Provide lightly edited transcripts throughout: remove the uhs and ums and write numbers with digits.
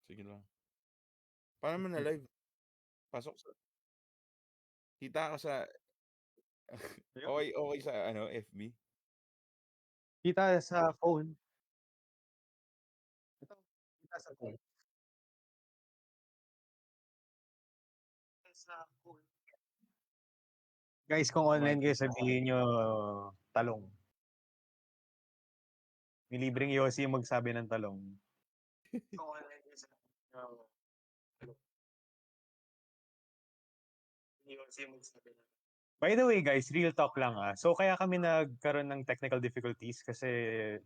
Sige lang. Paano mo na live? Pasok sa kita ka sa okay sa FB? Kita sa phone. Ito, kita sa phone. Sa phone. Guys, kung online kayo, sabihin nyo talong. May libreng Yossi yung magsabi ng talong. Kung online kayo, sabihin nyo talong. Yossi yung magsabi ng By the way, guys, real talk lang So, kaya kami nagkaroon ng technical difficulties kasi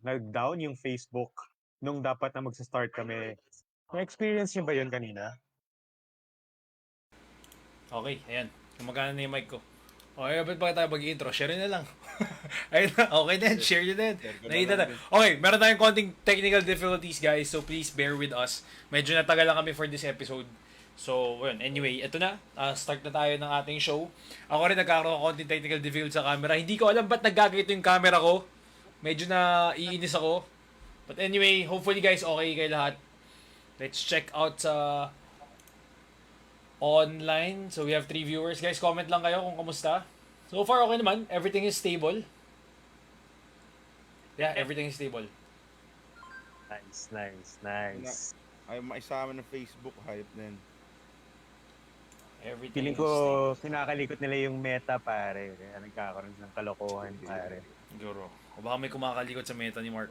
nag-down yung Facebook nung dapat na magsa-start kami. Na-experience nyo ba yun kanina? Okay, ayan. Gumagana na yung mic ko. Okay, ba't ba tayo mag-intro? Share na lang. Ayun na, okay din. Share nyo din. Nakita na. Okay, meron tayong konting technical difficulties, guys. So, please bear with us. Medyo natagal lang kami for this episode. So, yun. Anyway, ito na. Start na tayo ng ating show. Ako rin nagkakaroon ng konting technical difficulties sa camera. Hindi ko alam ba't nagkakito yung camera ko. Medyo na iinis ako. But anyway, hopefully guys, okay kayo lahat. Let's check out sa online. So we have 3 viewers. Guys, comment lang kayo kung kamusta. So far, okay naman. Everything is stable. Yeah, everything is stable. Nice. Ay, maisama ng Facebook, hype din. Everything Feeling is ko stable. kinakalikot nila yung meta, pare. Kaya nagkakaroon ng kalokohan, pare. Siguro. O baka may kumakalikot sa meta ni Mark.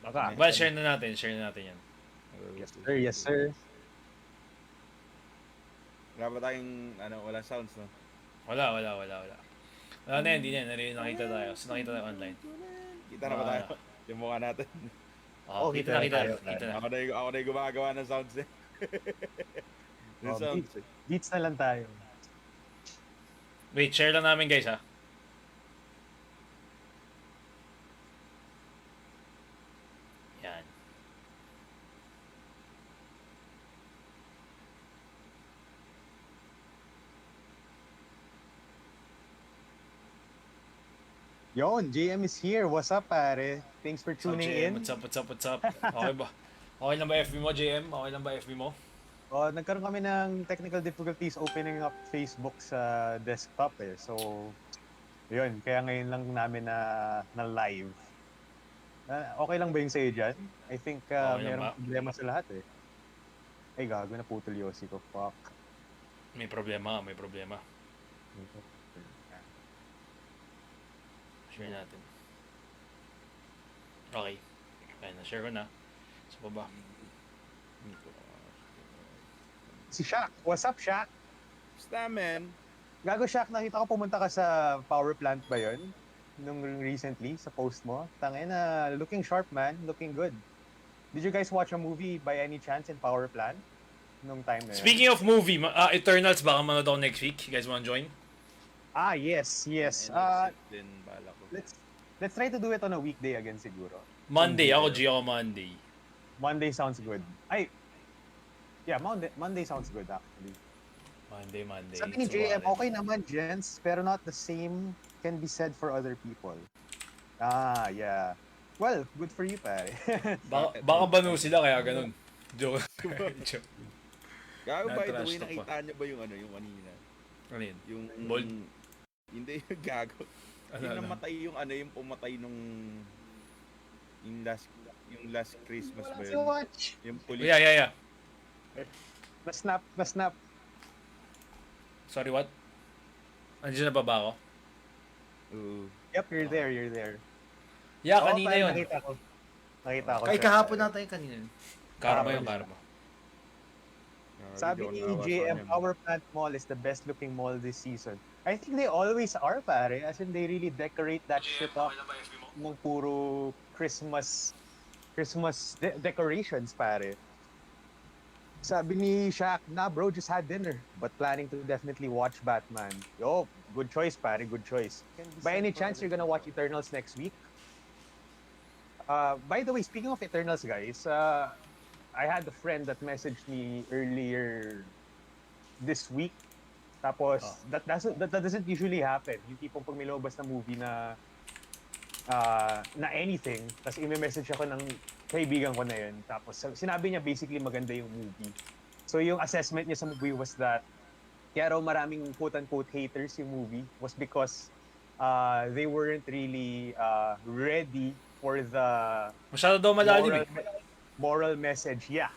Baka. Well, share na natin yan. Yes, sir. Wala ba tayong, wala sounds, no? Wala na yan, hindi na yan. Nakita tayo. So nakita tayo online. Kita na ba tayo? Yung mukha natin. Kita na. Ako na yung gumagawa ng sounds eh. Sounds eh. Beats na lang tayo. Wait, share lang namin guys ha. Yan. Yon, JM is here. What's up, pare? Thanks for tuning in. What's up? Okay ba? Okay lang ba FB mo, JM? Okay lang ba FB mo? Nagkaroon kami ng technical difficulties opening up Facebook sa desktop So, yun. Kaya ngayon lang namin na live. Okay lang ba yung sa'yo dyan? I think mayroong problema sa lahat Ay, gago na putol Yossi ko. Fuck. May problema. Share natin. Okay. Ayan, na-share ko na. Sa baba. Si Shaq. What's up, Shaq? Basta, man. Gago, Shaq. Nakita ko pumunta ka sa power plant ba yun? Nung recently, sa post mo. Tangina, looking sharp, man. Looking good. Did you guys watch a movie by any chance in power plant? Nung time na yun? Speaking of movie, Eternals, baka manood ako next week. You guys wanna join? Yes. Let's try to do it on a weekday again siguro. Monday, ako Monday. Monday sounds good. Yeah, Monday sounds good actually. Monday. Sabi ni JM, okay naman, gents, pero not the same can be said for other people. Yeah. Well, good for you, pare. Baka banu sila kaya ganun. Joke. Gago, by the way, nakita niyo ba yung kanina? Ano yun? Yung Bold? Hindi, gago. Yung namatay yung pumatay nung yung last Christmas ba yun? Yung police. Yeah. Na-snap. Sorry, what? Andiyan na ba ako? Yep, you're there. Yeah, kanina yun. Nakita ko. Ay, kahapon natin yung kanina. Karma. Sabi ni JM, Power Plant Mall is the best looking mall this season. I think they always are, pare. As in, they really decorate that shit up ng puro Christmas decorations, pare. Sabi ni Shaq, nah bro, just had dinner, but planning to definitely watch Batman. Yo, good choice, pare, good choice. By any chance, you're gonna watch Eternals next week? By the way, speaking of Eternals, guys, I had a friend that messaged me earlier this week. Tapos, that doesn't usually happen. Yung tipong pag may lumabas na movie na anything, tapos i-message ako ng kaibigan ko na yun. Tapos sinabi niya basically maganda yung movie. So yung assessment niya sa movie was that kaya raw maraming quote-unquote haters yung movie was because they weren't really ready for the Masyado daw malalim eh. moral message. Yeah.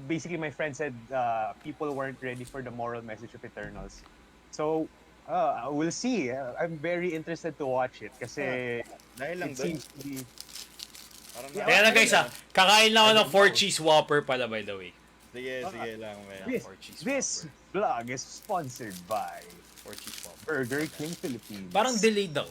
Basically, my friend said people weren't ready for the moral message of Eternals. So, we'll see. I'm very interested to watch it kasi Dahil lang it doon. seems to be... Parang Kaya lang guys kakain lang ako ng 4 cheese whopper pala by the way. Sige lang. Man. This vlog is sponsored by 4 cheese whopper. Burger King Philippines. Parang delayed daw.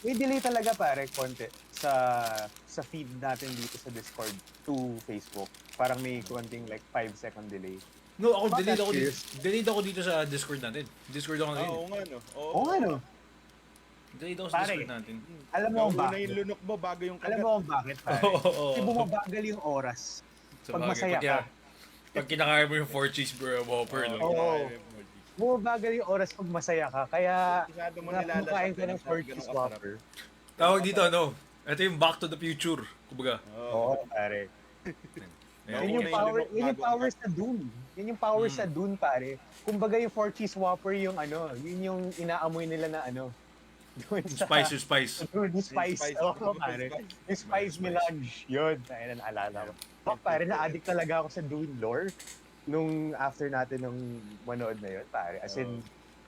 May delay talaga pare, konti sa feed natin dito sa Discord to Facebook. Parang may konting like 5-second delay. No, ako Not that delayed ako dito sa Discord natin. Discord ako ngayon. Oo nga no. Oo nga no. Delayed ako sa Pare, Discord natin. Alam mo kung Una bakit? yung lunok mo bago yung Alam mo kung bakit pare? Oo. Kasi bumabagal yung oras. Pag masaya ka. Pag kinakain mo yung 4 cheese whopper, no? Oo. Bumabagal yung oras pag masaya ka. Kaya Masyado mo kumakain ka ng nilalasa. 4 cheese whopper. Tawag dito, ano? Ito yung Back to the Future. Kumbaga. Oo, pare. Ayan. Yun yung power sa Dune. Yun yung power sa Dune, pare. Kumbaga yung 4 cheese whopper yung ano, yun yung inaamoy nila na ano. Yung Spice. Yung spice. Oo, pare. Yung spice melange. Yun. Tayo na naalala ko. Oh, pare, na-addict talaga ako sa Dune lore nung after natin nung manood na yun, pare. As in,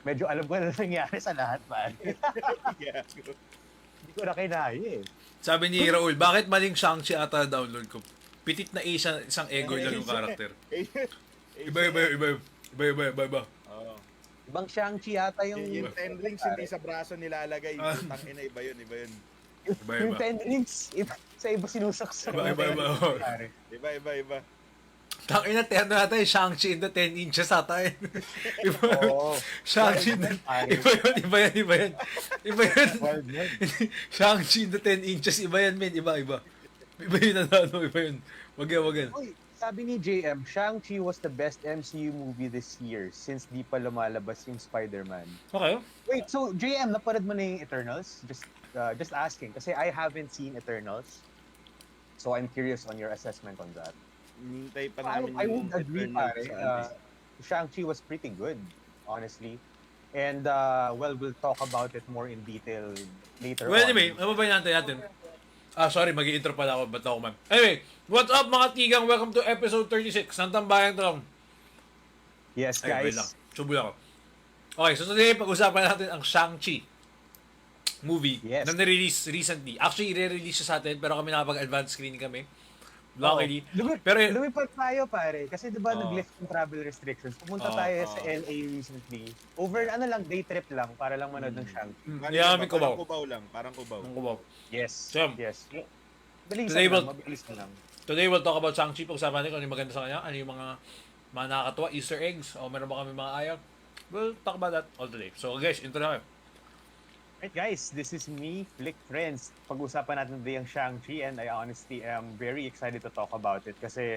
medyo alam ko na nangyari sa lahat, pare. Hindi ko na kinaya eh. Sabi ni Raul, bakit maling Shang-chi ata download ko? Pitit na isang ego lang yung karakter. Iba. Oo. Ibang Shang-Chi yata yung... Yung 10 rings hindi sa braso nilalagay. Tangina, iba yun. Yung 10 rings, sa iba sinusaksak. Iba. Iba. Tangina, terno natin yung Shang-Chi in the 10 inches ata yun. Oo. Shang-Chi in the... Iba yan. Shang-Chi in the 10 inches, iba yan, men. Iba. Iba yun. Wag yan. Uy, sabi ni JM, Shang-Chi was the best MCU movie this year since di pa lumalabas yung Spider-Man. Okay. Wait, so JM, napanood mo na yung Eternals? Just asking, kasi I haven't seen Eternals. So I'm curious on your assessment on that. Hintay pa namin I would agree, Eternals pare. sa Shang-Chi was pretty good, honestly. And, well, we'll talk about it more in detail later Well, on. anyway, mababayin natin. Sorry, mag-i-intro pala ako. Ba't ako, man? Anyway, what's up mga tigang? Welcome to episode 36 ng Tambayang Talong. Yes, Ay, wait guys. lang. Subo lang ako. Okay, so today, pag-usapan natin ang Shang-Chi movie Yes. na nirelease recently. Actually, i-release siya sa atin, pero kami nakapag-advance screening kami. Luckily. Pero Lumipat tayo, pare. Kasi diba Oo. nag-lift yung travel restrictions. Pumunta Oo, tayo sa LA recently. Over, day trip lang para lang manood ng Shang-Chi. Yamin ko ba? Parang kubaw. Ang kubaw. Yes. So, Yes. Mabilis today lang, mabilis lang. Today, we'll talk about Shang-Chi. Pag-usapan natin kung ano yung maganda sa kanya, ano yung mga nakakatuwa, Easter eggs, o meron ba kami mga ayaw. We'll talk about that all today. So guys, intro na kayo. Right guys, this is me, Flick Friends. Pag-usapan natin today ang Shang-Chi and I honestly am very excited to talk about it kasi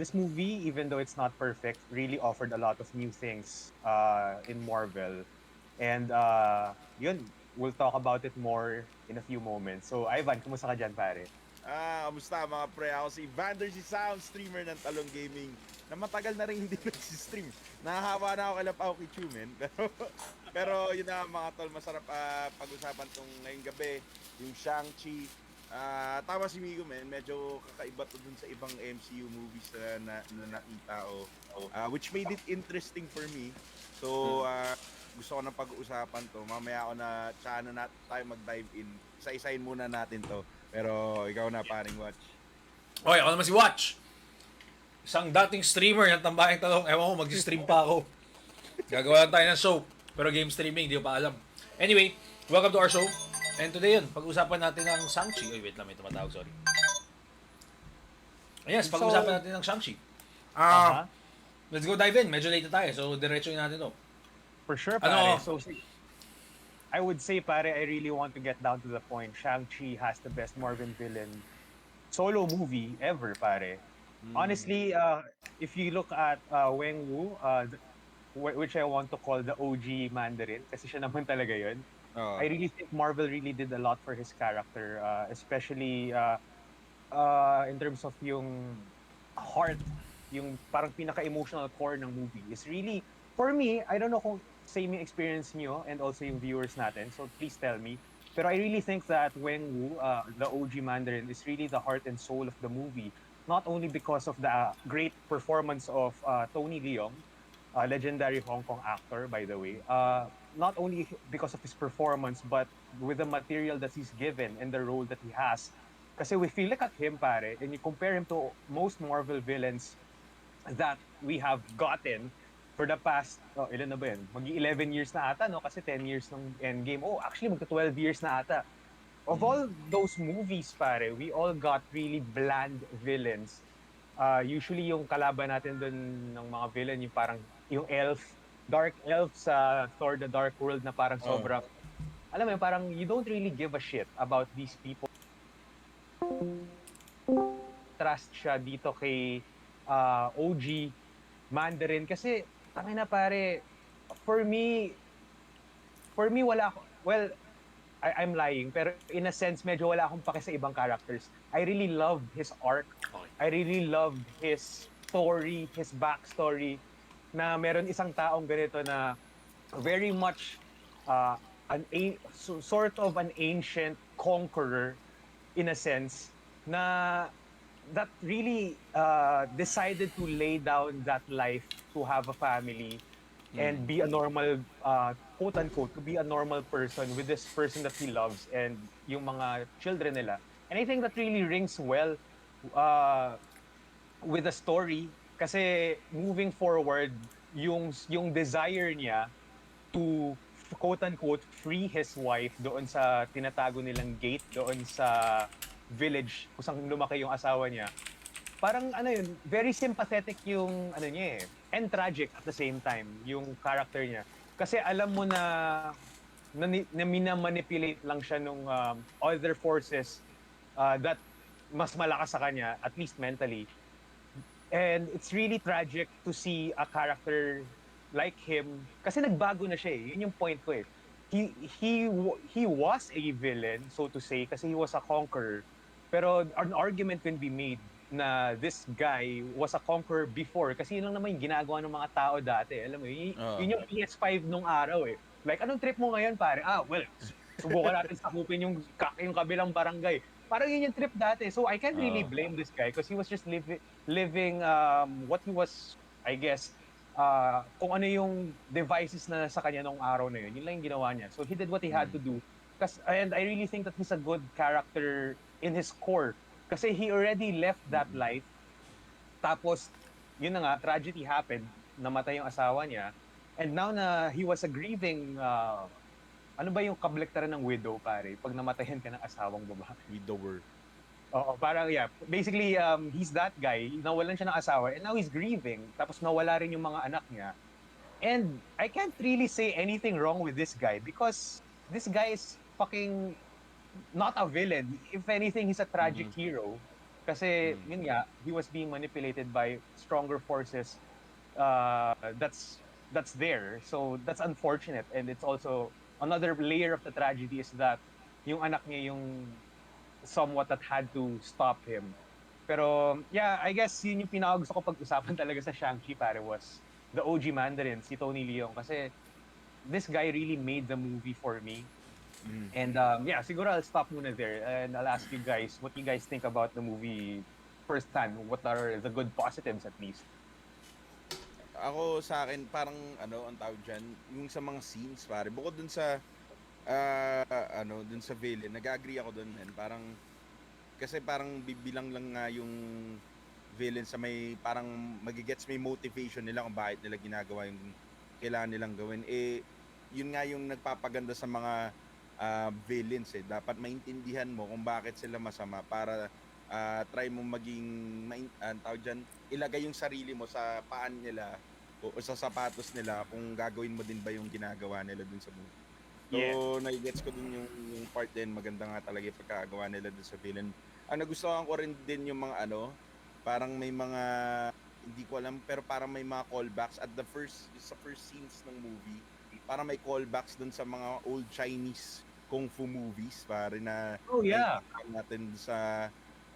this movie, even though it's not perfect, really offered a lot of new things in Marvel. And yun, we'll talk about it more in a few moments. So Ivan, kumusta ka dyan, pare? Kamusta mga pre? Ako si Vander, si Sound, streamer ng Talong Gaming na matagal na rin hindi nag-stream. Nahahawa na ako kay Lapaw Kichu, men. Pero yun na mga tol, masarap pag-usapan tong ngayong gabi, yung Shang-Chi. Tama si Migo, men, medyo kakaiba to dun sa ibang MCU movies na nakita ko. Which made it interesting for me. So, gusto ko na pag-uusapan to. Mamaya ako na, tsaka na tayo mag-dive in. Isa-isahin muna natin to. Pero ikaw na, paring Watch. Okay, ako naman si Watch. Isang dating streamer ng Tambayang Talong. Ewan ko, mag-stream pa ako. Gagawa lang tayo ng show. Pero game streaming, hindi ko pa alam. Anyway, welcome to our show. And today yun, pag-usapan natin ng Shang-Chi. Wait lang, may tumatawag, sorry. Yes, pag-usapan natin ng Shang-Chi. Let's go dive in. Medyo late na tayo, so diretso natin to. For sure, pare. So, I would say, pare, I really want to get down to the point. Shang-Chi has the best Marvel villain solo movie ever, pare. Honestly, if you look at Wang Wu, which I want to call the OG Mandarin, kasi siya naman talaga yun. Oo. I really think Marvel really did a lot for his character, especially in terms of yung heart, yung parang pinaka-emotional core ng movie is really, for me, I don't know kung same yung experience nyo and also yung viewers natin, so please tell me. Pero I really think that Weng Wu, the OG Mandarin, is really the heart and soul of the movie. Not only because of the great performance of Tony Leung, legendary Hong Kong actor, by the way. Not only because of his performance, but with the material that he's given and the role that he has. Kasi if you look at him, pare, and you compare him to most Marvel villains that we have gotten for the past, ilan na ba yun? Mag-11 years na ata, no? Kasi 10 years ng Endgame. Oh, actually, magka-12 years na ata. Of Mm. all those movies, pare, we all got really bland villains. Usually yung kalaban natin dun ng mga villain, yung parang yung elf, dark elf sa Thor the Dark World na parang Oo. sobrang, alam mo yun, parang you don't really give a shit about these people. Trust siya dito kay OG Mandarin kasi tangina pare, for me wala ako, well, I'm lying, pero in a sense medyo wala akong pake sa ibang characters. I really loved his arc. Okay. I really loved his story, his backstory, na meron isang taong ganito na very much uh, sort of an ancient conqueror in a sense na that really decided to lay down that life to have a family Mm. and be a normal, quote unquote, to be a normal person with this person that he loves and yung mga children nila. And I think that really rings well uh, with the story kasi moving forward, yung desire niya to quote unquote free his wife doon sa tinatago nilang gate doon sa village kung saan lumaki yung asawa niya. Parang ano yun, very sympathetic yung ano niya eh. And tragic at the same time, yung character niya. Kasi alam mo na minamanipulate lang siya nung other forces that mas malakas sa kanya, at least mentally. And it's really tragic to see a character like him kasi nagbago na siya eh. Yun yung point ko eh. He was a villain, so to say, kasi he was a conqueror. Pero an argument can be made na this guy was a conqueror before kasi yun lang naman yung ginagawa ng mga tao dati. Alam mo, Oo. yun yung PS5 nung araw eh. Like, anong trip mo ngayon, pare? Well, subukan natin sakupin yung kabilang barangay. Parang yun yung trip dati. So I can't really Oo. blame this guy because he was just living what he was, I guess, kung ano yung devices na sa kanya nung araw na yun lang yung ginawa niya. So he did what he had Mm. to do. And I really think that he's a good character in his core. Kasi he already left that life. Tapos, yun na nga, tragedy happened. Namatay yung asawa niya. And now na he was a grieving, ano ba yung kabaliktaran ng widow, pare? Pag namatayan ka ng asawang babae. Widower. Oo, parang yeah. Basically, he's that guy. Nawalan siya ng asawa and now he's grieving. Tapos nawala rin yung mga anak niya. And I can't really say anything wrong with this guy because this guy is fucking not a villain. If anything, he's a tragic hero. Kasi, yun nga, he was being manipulated by stronger forces that's there. So that's unfortunate. And it's also another layer of the tragedy is that yung anak niya yung somewhat that had to stop him. Pero yeah, I guess yun yung pinakagusto ko pag-usapan talaga sa Shang-Chi pare was the OG Mandarin, si Tony Leung. Kasi this guy really made the movie for me. And yeah, siguro I'll stop muna there and I'll ask you guys what you guys think about the movie first time. What are the good positives at least? Ako sa akin parang ano ang tawag diyan, yung sa mga scenes pare. Bukod dun sa dun sa villain, nag-agree ako dun, man. Parang kasi parang bibilang lang nga yung villain sa may parang magigets may motivation nila kung bakit nila ginagawa yung kailangan nilang gawin. Eh yun nga yung nagpapaganda sa mga villains eh. Dapat maintindihan mo kung bakit sila masama para try mo maging tawag dyan, ilagay yung sarili mo sa paan nila o sa sapatos nila kung gagawin mo din ba yung ginagawa nila dun sa movie. So, Yeah. nagigets ko dun yung part din. Maganda nga talaga yung pagkagawa nila dun sa villain. Ang nagustuhan ko rin din yung mga parang may mga hindi ko alam, pero parang may mga callbacks at sa first scenes ng movie, parang may callbacks dun sa mga old Chinese kung fu movies, pare, na Oh, yeah. nakikita natin sa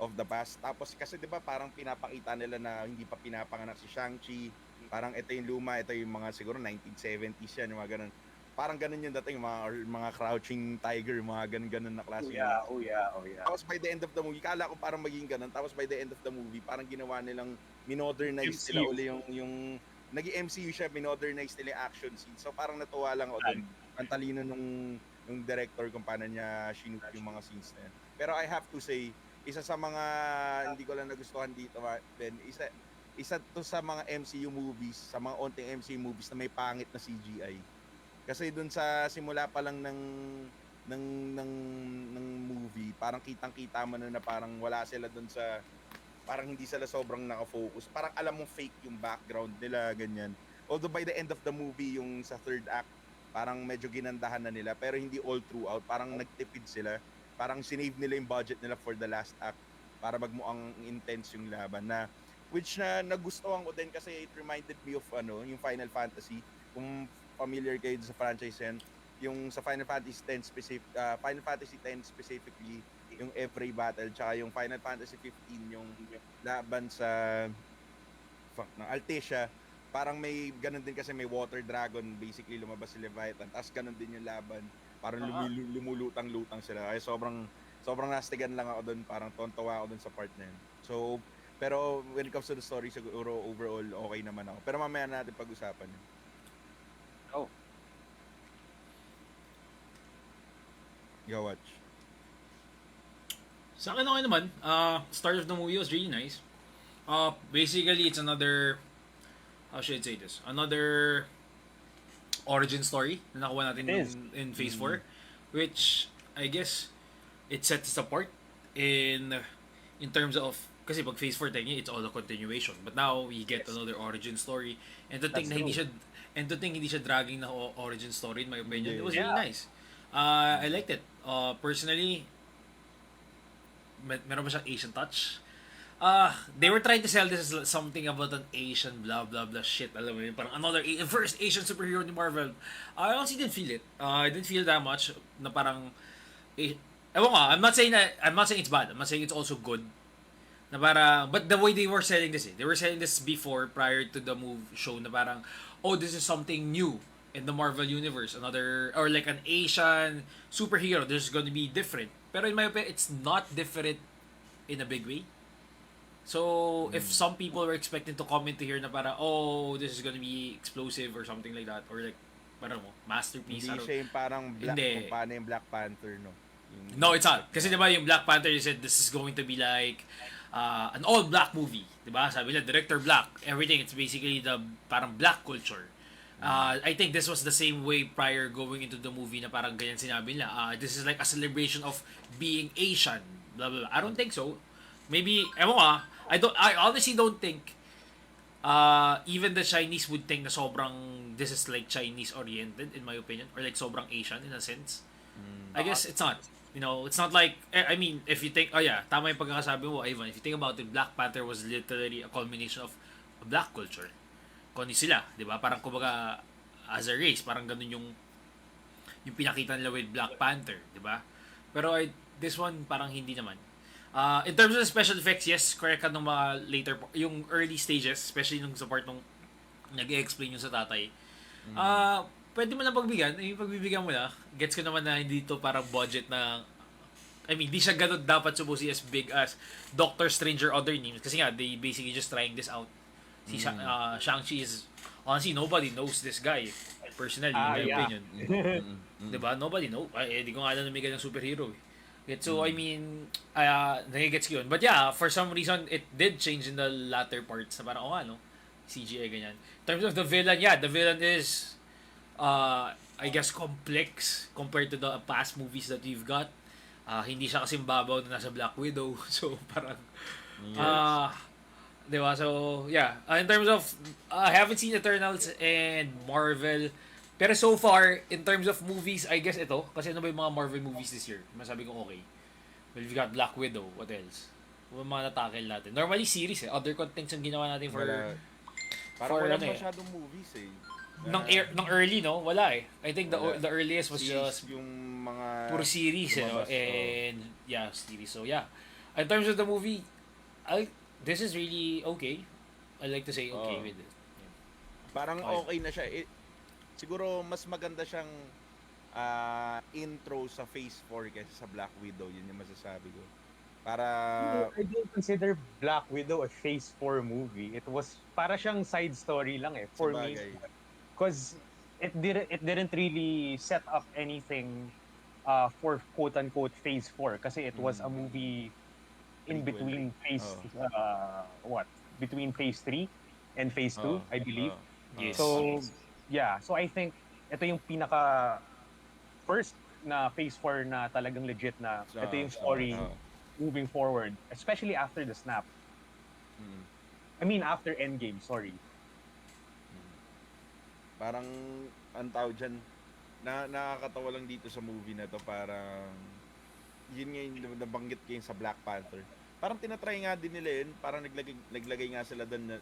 of the past. Tapos kasi 'di ba parang pinapakita nila na hindi pa pinapanganak si Shang-chi. Parang ito yung luma, ito yung mga siguro 1970s yan, yung mga ganun. Parang ganun yung dating mga Crouching Tiger, mga ganun na klase. Oh, yeah. Oh, yeah. Oh, yeah. Tapos by the end of the movie, kala ko parang maging ganun. Tapos by the end of the movie, parang ginawa nilang minodernize nila MCU. uli yung naging MCU siya, minodernize nila yung action scene. So parang natuwa lang ako dun. Ang talino nung director kung paano niya shoot yung mga scenes na yan. Pero I have to say, isa sa mga hindi ko lang nagustuhan dito, Ben, isa to sa mga MCU movies, sa mga onting MCU movies na may pangit na CGI. Kasi dun sa simula pa lang ng ng movie, parang kitang-kita mo na parang wala sila dun sa parang hindi sila sobrang naka-focus. Parang alam mong fake yung background nila, ganyan. Although by the end of the movie, yung sa third act, parang medyo ginandahan na nila, pero hindi all throughout. Parang nagtipid sila. Parang sinave nila yung budget nila for the last act para magmuang intense yung laban na which na nagustuhan ko din kasi it reminded me of yung Final Fantasy. Kung familiar kayo sa franchise yan, yung sa Final Fantasy 10 Final Fantasy 10 specifically, yung every battle, tsaka yung Final Fantasy 15 yung laban sa ng Altesia, parang may ganun din kasi may water dragon, basically lumabas si Leviathan, tapos ganun din yung laban, parang lumulutang-lutang sila. Kaya sobrang nastigan lang ako doon, parang tontawa ako doon sa part na yun. So, pero when it comes to the story, siguro overall okay naman ako. Pero mamaya natin pag-usapan yun. Oh. Go watch. Sa akin okay naman. Start of the movie was really nice. Basically, it's another, how should I say this? Another origin story na nakuha natin in Phase 4, which I guess it sets us apart in terms of, kasi pag Phase 4 tayo, it's all a continuation. But now we get another origin story, and to think na hindi siya dragging na origin story, in my opinion, it was really nice. I liked it. Personally, meron ba siyang Asian touch? They were trying to sell this as something about an Asian blah blah blah shit. Alam mo yun, parang another first Asian superhero ni Marvel. I honestly didn't feel it. I didn't feel that much na parang ewan ko, I'm not saying it's bad. I'm not saying it's also good. Na parang, but the way they were selling this, they were selling this before, prior to the show, na parang, oh, this is something new in the Marvel universe, another, or like an Asian superhero, there's going to be different. Pero in my opinion, it's not different in a big way. So, if some people were expecting to comment to hear na parang, oh, this is going to be explosive or something like that, or like, parang masterpiece. Hindi siya yung parang black, Hindi. kung paano yung Black Panther, no? No, it's not. Kasi diba yung Black Panther, you said this is going to be like an all-black movie. Diba? Sabi nila, director black. Everything, it's basically the parang black culture. I think this was the same way prior going into the movie na parang ganyan sinabi nila. This is like a celebration of being Asian. Blah, blah, blah. I don't think so. Maybe, ewan ko I honestly don't think even the Chinese would think na sobrang this is like Chinese oriented in my opinion, or like sobrang Asian in a sense. I guess it's not. You know, it's not like, I mean, if you think, oh yeah, tama yung pagkakasabi mo, Ivan, if you think about it, Black Panther was literally a culmination of a black culture. Kung sila, di ba? Parang kumbaga, as a race, parang ganun yung pinakita nila with Black Panther, di ba? Pero this one, parang hindi naman. In terms of the special effects, yes, correct ka nung mga later, yung early stages, especially nung sa part nung nag-explain yung sa tatay. Pwede mo lang pagbigyan, yung pagbibigyan mo na, gets ko naman na hindi to parang budget na, I mean, di siya ganun dapat supposedly as big as Doctor Strange or other names. Kasi nga, they basically just trying this out. Si Shang-chi is, honestly, nobody knows this guy, personally, in my opinion. Diba? Nobody know. Di ko nga alam na may ganyang superhero. So, I mean, nagigets ko yun. But yeah, for some reason, it did change in the latter parts na parang, CGI ganyan. In terms of the villain, yeah, the villain is, I guess, complex compared to the past movies that we've got. Hindi siya kasing babaw na nasa Black Widow. So, parang, diba? So, yeah. In terms of, I haven't seen Eternals and Marvel. Pero so far, in terms of movies, I guess ito. Kasi ano ba yung mga Marvel movies this year? Masabi ko okay. Well, we've got Black Widow. What else? mga natakil natin. Normally series other contents yung ginawa natin for Parang for wala ano eh. masyadong movies eh. Nang early no, wala eh. I think Wala. the earliest was Series just yung mga puro series lumabas, and yeah, series. So yeah. In terms of the movie, this is really okay. I like to say okay Oo. with it. parang Okay. okay na siya. Siguro mas maganda siyang intro sa Phase 4 kaysa sa Black Widow. Yun yung masasabi ko. Para I don't consider Black Widow a Phase 4 movie. It was para siyang side story lang eh sa for me, bagay. because it didn't really set up anything for quote unquote Phase 4 kasi it was a movie in Prequel. between between Phase 3 and Phase 2, Oo. I believe. Oo. Yes. So yeah, so I think ito yung pinaka first na Phase 4 na talagang legit na ito yung story Oo. moving forward, especially after the snap. Mm. I mean, after Endgame, sorry. Parang ang tawag dyan, nakakatawa lang dito sa movie na to, parang yun nga yung nabanggit ko yung sa Black Panther. Parang tinatry nga din nila yun, parang naglagay nga sila doon na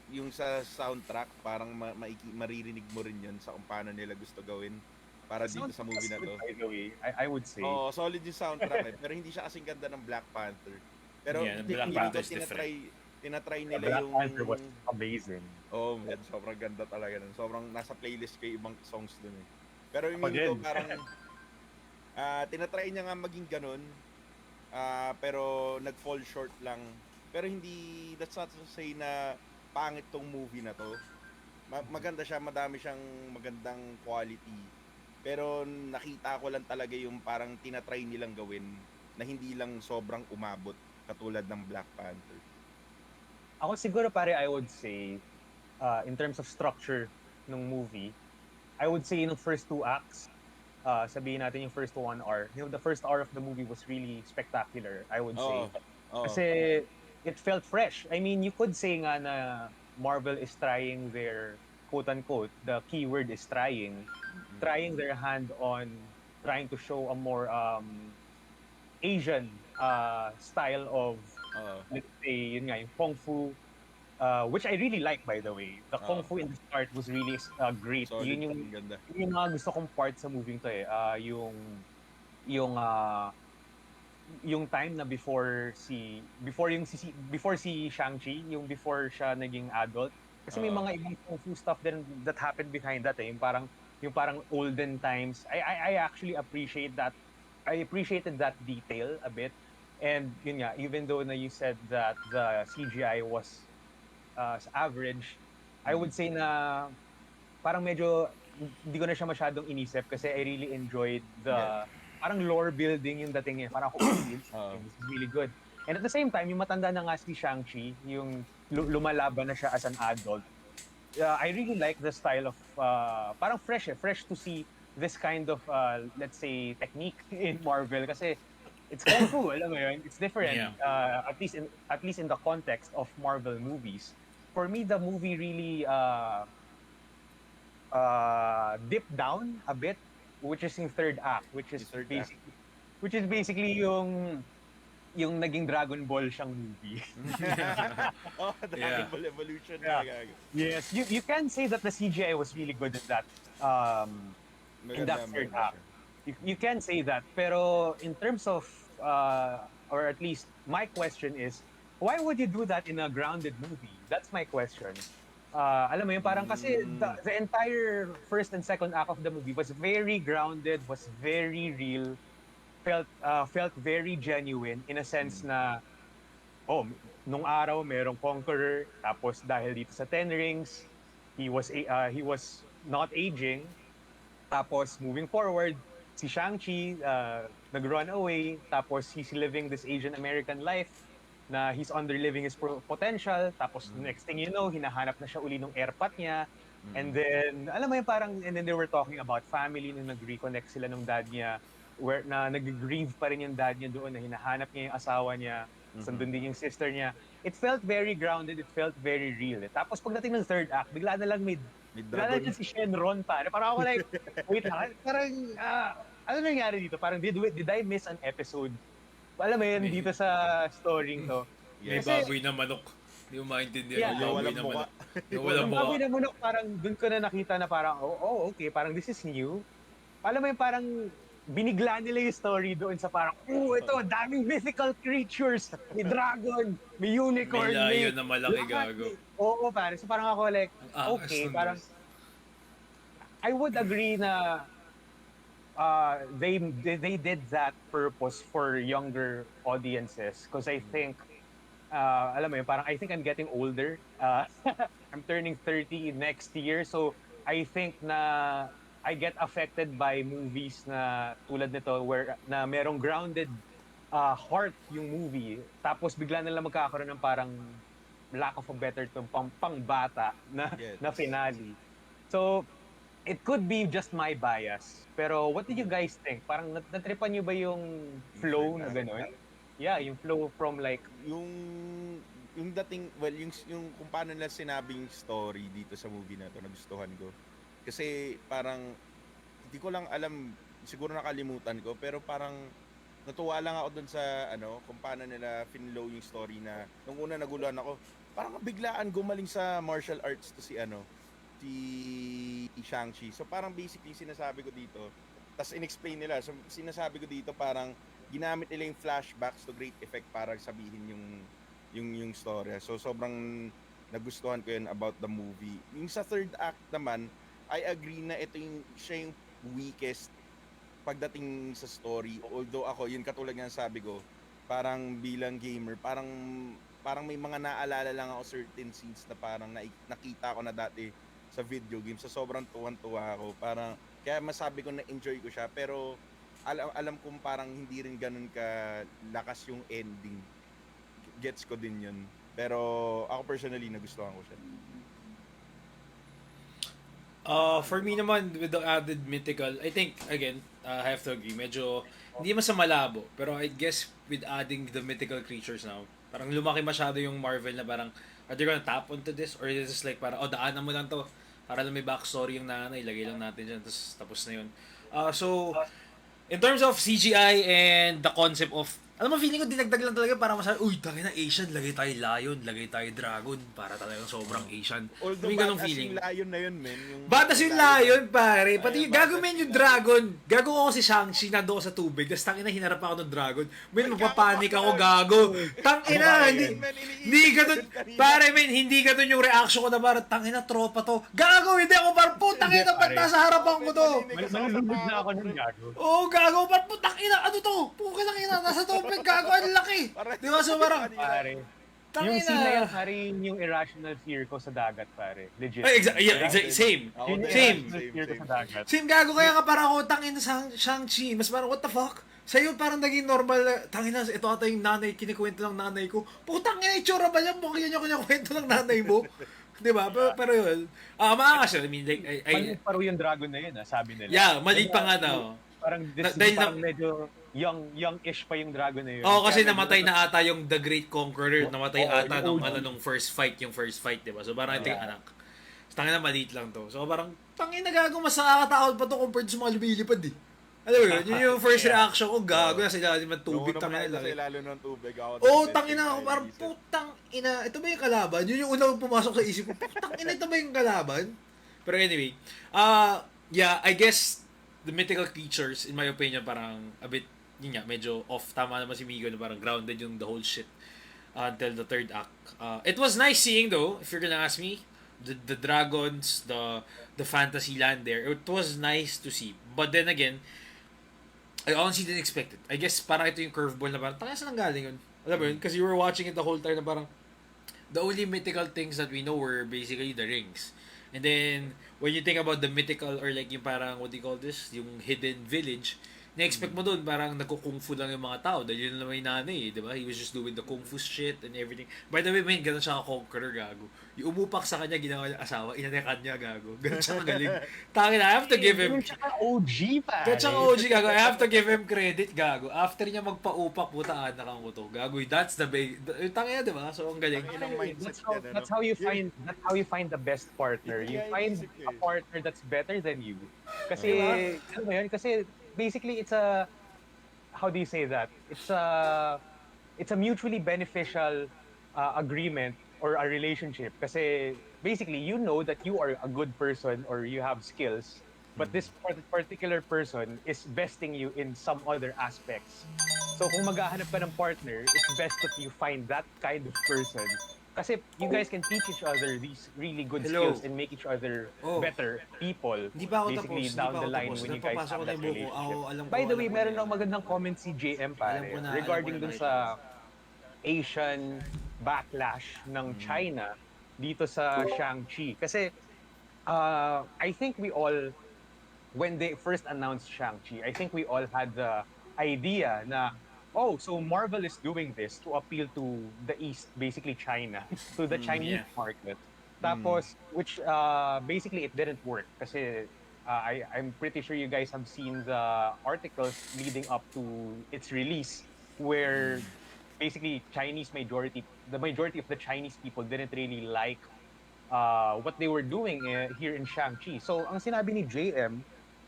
yung sa soundtrack, parang maririnig mo rin yun sa kung paano nila gusto gawin para dito sa movie na to. By the way, I would say. Oo, solid yung soundtrack pero hindi siya kasing ganda ng Black Panther. Pero Yeah, the Black feeling ko Panther is tinatry The nila Black yung Panther was amazing. oh, man, sobrang ganda talaga nun. Sobrang nasa playlist ko yung ibang songs dun eh. Pero yung Ako ko din. parang tinatry niya nga maging ganun. Pero nag-fall short lang. Pero hindi, that's not to say na pangit tong movie na to. Maganda siya, madami siyang magandang quality. Pero nakita ko lang talaga yung parang tinatry nilang gawin na hindi lang sobrang umabot katulad ng Black Panther. Ako siguro pare, I would say, in terms of structure ng movie, I would say yung first two acts, sabihin natin yung first 1 hour, the first hour of the movie was really spectacular, I would say. Oo. Kasi it felt fresh. I mean, you could say nga na Marvel is trying their, quote-unquote, the keyword is trying their hand on trying to show a more Asian style of, let's say, yun nga, yung Kung Fu, which I really like, by the way. The Kung Fu in the start was really great. Solid, Yun yung ganda. yung mga gusto kong part sa movie to eh. Yung time na before si Shang-Chi, yung before siya naging adult. Kasi may mga ibang Kung Fu stuff din that happened behind that eh. Yung parang olden times. I actually appreciate that. I appreciated that detail a bit. And yun nga, even though na you said that the CGI was average, I would say na parang medyo hindi ko na siya masyadong inisip kasi I really enjoyed the parang lore building yung dating niya. Parang this is really good. And at the same time, yung matanda na nga si Shang-Chi, yung lumalaban na siya as an adult, I really like the style of parang fresh to see this kind of let's say technique in Marvel kasi it's Kung Fu, alam mo yun, it's different. Yeah. At least in the context of Marvel movies. For me, the movie really dipped down a bit, which is yung third act, which is basically yung naging Dragon Ball siyang movie. Dragon Ball Evolution. Yeah. Yes, you can say that the CGI was really good in that third act. You can say that, pero in terms of or at least my question is, why would you do that in a grounded movie? That's my question. Alam mo yun, parang kasi the entire first and second act of the movie was very grounded, was very real, felt very genuine in a sense na nung araw merong conqueror, tapos dahil dito sa Ten Rings, he was not aging, tapos moving forward, si Shang-Chi nag-run away, tapos he's living this Asian American life na he's underliving his potential, tapos next thing you know, hinahanap na siya uli ng airpat niya, and then, alam mo yun, parang, and then they were talking about family nung nag-reconnect sila ng dad niya, where na nag-grieve pa rin yung dad niya doon, na hinahanap niya yung asawa niya, sandun din yung sister niya. It felt very grounded, it felt very real. Tapos pagdating ng third act, bigla na lang bigla na lang si Shenron pa. Parang ako like, wait lang, parang, ano nangyari dito? Parang, did I miss an episode alam mo yun, May- dito sa story to. May Kasi- baboy na manok. Hindi mo maintindihan Yeah. yung Yung baboy walang na mukha. manok. Yung walang Yung mukha. baboy na manok, parang dun ko na nakita na parang, okay, parang this is new. Alam mo yung parang binigla nila yung story doon sa parang, ito, daming mythical creatures. May dragon, may unicorn, May layon na malaki, lahat. gago. Oo, pare. So parang ako like, Ang angas okay, nun, parang, guys. I would agree na they did that purpose for younger audiences because I think alam mo yun, parang I think I'm getting older. I'm turning 30 next year, so I think na I get affected by movies na tulad nito where na merong grounded heart yung movie, tapos bigla na lang magkakaroon ng parang lack of a better term, pang bata na Yes. na finale. So it could be just my bias, pero what did you guys think? Parang natripan niyo ba yung flow na gano'n? Yeah, yung flow from like Yung dating, well, yung kung paano nila sinabing story dito sa movie na to, nagustuhan ko. Kasi parang, hindi ko lang alam, siguro nakalimutan ko, pero parang natuwa lang ako dun sa, kung paano nila finlow yung story na, nung una naguluhan ako, parang biglaan gumaling sa martial arts to si Shang-chi. So parang basically sinasabi ko dito, tas in-explain nila, so sinasabi ko dito parang, ginamit nila yung flashbacks to great effect para sabihin yung story. So sobrang nagustuhan ko yun about the movie. Yung sa third act naman, I agree na siya yung weakest pagdating sa story. Although ako, yun katulad nga sabi ko, parang bilang gamer, parang may mga naalala lang ako certain scenes na parang nakita ko na dati sa video game. So sobrang tuwan-tuwa ako. Parang kaya masabi ko na enjoy ko siya, pero alam kong parang hindi rin ganun ka lakas yung ending. Gets ko din yun. Pero ako personally nagustuhan ko siya. For me naman, with the added mythical, I think, again, I have to agree, medyo, hindi man sa malabo, pero I guess with adding the mythical creatures now, parang lumaki masyado yung Marvel na parang, are they gonna tap onto this? Or is this like, parang, daanan mo lang to, para lang may backstory yung nanay, ilagay lang natin dyan, tapos na yun. So, in terms of CGI and the concept of, alam mo, feeling ko dinagdag lang talaga para masabi, uy, tangin na Asian, lagay tayo lion, lagay tayo dragon, para talagang sobrang Asian. Although May ganong badass feeling. yung lion na yun, men. Batas yung lion, pare. Pati Ay, gago badass men yung yung dragon. Gago ako si Shang-Chi, nando ako sa tubig. Tapos tangina, hinarap ako ng dragon. Men, mapapanik ako, gago. Tangina, hindi ganun. Pare, men, hindi ganun yung reaction ko na parang, tangina, tropa to. Gago, hindi ako parang, putangina, ba't nasa harapan ko to? malulubog na ako ng gago. Oo, gago, parang, putangina, ano to? Puka lang ina, nasa tubig, gago, ang laki. Di ba, so parang, Pare. Yung tangina. scene na yan, pare, yung irrational fear ko sa dagat, pare. Legit. Ay, same. Ako Yun din, yung Same. irrational fear ko sa dagat. Same gago, kaya ka parang ako, tangina Shang-Chi. Mas parang, what the fuck? Sa'yo parang naging normal, tangina, ito ata yung nanay, kinikwento ng nanay ko. Putang ina, itsura ba yan? Mukhang yan yung kinikwento ng nanay mo. Diba? Pero yun, maangas yun. I mean, like, Maliit pa raw yung dragon na yun, sabi nila. yeah, maliit pa nga daw. Parang, Dahil parang medyo young-ish pa yung dragon na yun. Oo, kasi Kaya namatay medyo- na ata yung The Great Conqueror. Namatay Oo, ata yung nung first fight, diba? So parang ito yung Yeah. anak. So, tangina, maliit lang to. So parang, tangina gago, mas nakakatakot pa to compared sa mga lumilipad eh. Alam mo yun, yun yung first reaction ko, gago na sila ng tubig, tangina lang. Lalo ng tubig. Oo, tangina ako, parang putang ina, ito ba yung kalaban? Yun yung unang pumasok sa isip ko, putang ina, ito ba yung kalaban? Pero anyway, yeah, I guess, the mythical creatures, in my opinion, parang a bit, yun nga, medyo off. Tama naman si Migo na parang grounded yung the whole shit until the third act. It was nice seeing though, if you're gonna ask me, the dragons, the fantasy land there. It was nice to see. But then again, I honestly didn't expect it. I guess parang ito yung curveball na parang, saan ang galing yun? Alam mo yun? Kasi you were watching it the whole time na parang, the only mythical things that we know were basically the rings. And then, when you think about the mythical or like yung parang, what do you call this? Yung hidden village, na-expect mo doon, parang nagko-kung fu lang yung mga tao dahil yun lang may nanay, di ba? He was just doing the kung fu shit and everything. By the way, man, ganun siya ka-conqueror, gago. Yung umupak sa kanya, ginawa niya asawa, inanekan niya, gago. Ganun siya kagaling. Tangin na, I have to give him... Ganun siya ka OG, pare. Ganun siya ka-OG, gago. I have to give him credit, gago. After niya magpa-upak, puta, anak ang ko to. Gago, that's the big... Tangin na, di ba? So, ang galing. That's how you find the best partner. You find a partner that's better than you. Kasi, ano ba yun? Kasi, basically, it's a how do you say that? It's a mutually beneficial agreement or a relationship. Kasi basically, you know that you are a good person or you have skills, but this particular person is besting you in some other aspects. So kung maghahanap ka ng partner, it's best that you find that kind of person. Kasi you guys can teach each other these really good Hello. skills and make each other Oh. better people. Hindi pa ako Basically, tapos. down the line when you guys Napapasok have ko na that yung buko. relationship. Alam ko, By the way, alam ko meron na lang yan. magandang comment si JM Alam pare ko na, regarding alam ko dun na sa Asian backlash ng China dito sa Shang-Chi. Kasi I think we all, when they first announced Shang-Chi, I think we all had the idea na, oh, so Marvel is doing this to appeal to the East, basically China, to the Chinese yeah. market. Tapos, which basically it didn't work kasi I'm pretty sure you guys have seen the articles leading up to its release where basically the majority of the Chinese people didn't really like what they were doing here in Shang-Chi. So, ang sinabi ni JM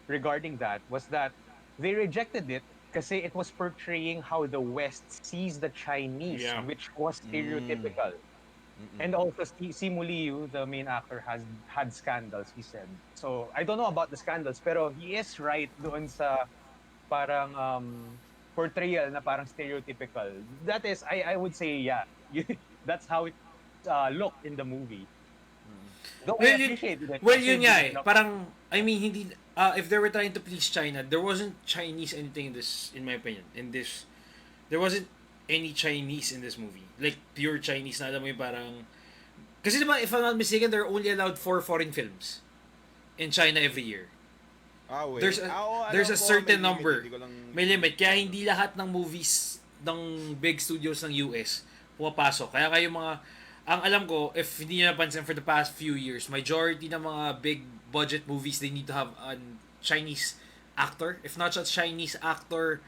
regarding that was that they rejected it kasi it was portraying how the West sees the Chinese, Yeah. which was stereotypical. And also, Simu Liu, the main actor, has had scandals, he said. So, I don't know about the scandals, pero he is right doon sa parang portrayal na parang stereotypical. That is, I would say, yeah, that's how it looked in the movie. Though I appreciated it. Well, kasi yun nga eh. hindi- Parang, I mean, hindi, if they were trying to please China, there wasn't Chinese anything in this, in my opinion. There wasn't any Chinese in this movie. Like, pure Chinese na alam mo yung parang, kasi diba, if I'm not mistaken, they're only allowed 4 foreign films in China every year. Wait. There's Alam a ko, certain may limit, number. hindi ko lang- May limit. Kaya hindi lahat ng movies ng big studios ng US pumapasok. Kaya kayo mga, ang alam ko, if hindi nyo napansin for the past few years, majority ng mga big budget movies, they need to have a Chinese actor. If not just Chinese actor,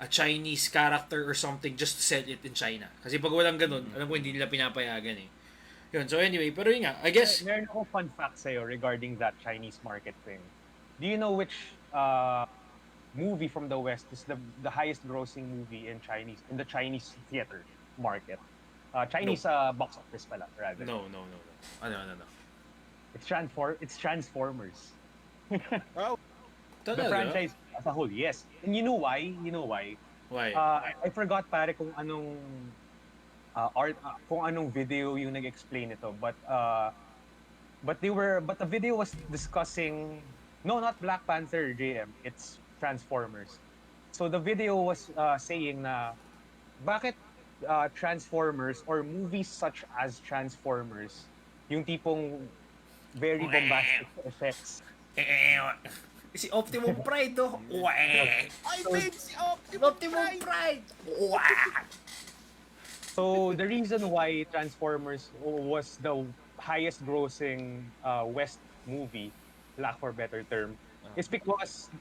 a Chinese character or something just to sell it in China. Kasi pag walang ganun, alam ko hindi nila pinapayagan eh. Yun. So anyway, pero yun nga, I guess, Meron ako fun fact sa'yo regarding that Chinese market thing. Do you know which movie from the West is the highest grossing movie in the Chinese theater market? Chinese box office pala, rather. no. Ano. It's Transformers. Oh, The Talaga? franchise as a whole, yes. And you know why? Why? I forgot pare kung anong kung anong video yung nag-explain ito, but the video was discussing, no, not Black Panther, JM, it's Transformers. So the video was saying na bakit Transformers or movies such as Transformers, yung tipong very bombastic effects. Si Optimum Pride, oh. I think si Optimum Pride. So the reason why Transformers was the highest grossing West movie, lack for a better term, is because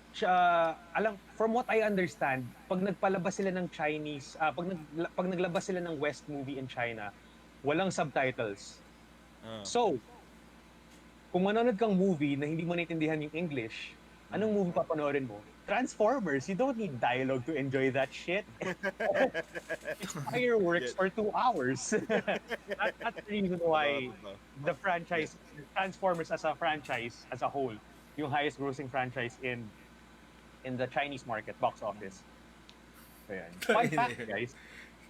from what I understand, pag nagpalabas sila ng Chinese, pag naglabas sila ng West movie in China, walang subtitles. So, kung manonood kang movie na hindi mo naintindihan yung English, anong movie papanoorin mo? Transformers. You don't need dialogue to enjoy that shit. It's fireworks for 2 hours. That's the reason why the franchise, Transformers as a franchise, as a whole, yung highest grossing franchise in the Chinese market box office. So yan. Fun fact, guys.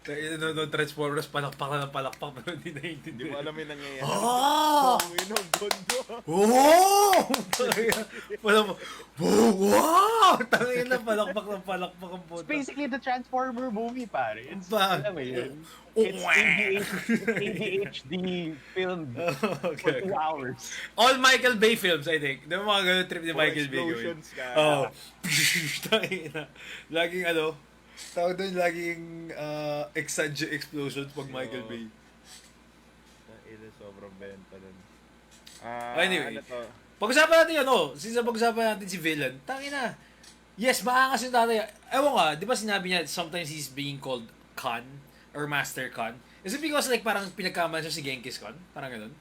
No, Transformers, palakpak na ng palakpak, pero hindi Hindi naiintindihan. mo alam yung nangyayari. Oh! Inom, gondo. Oh! Wow! Tangin na, palakpak ng palakpak ang It's puta. basically the Transformer movie, pare. It's, Ba? alam mo yun. It's ADHD filmed for 2 hours. All Michael Bay films, I think. Di ba mga ganun trip ni Michael Bay gawin? Explosions ka. Oh. Tangin na. Laging tawag doon laging explosions pag Michael Bay. Ito, sobrang benta nun. Anyway. Ano to? Pag-usapan natin since pag-usapan natin si villain, tangin na. Yes, maangas yung tatay. Ewan ka, di ba sinabi niya sometimes he's being called Khan or Master Khan? Is it because like parang pinagkamalan siya si Genghis Khan? Parang ganun?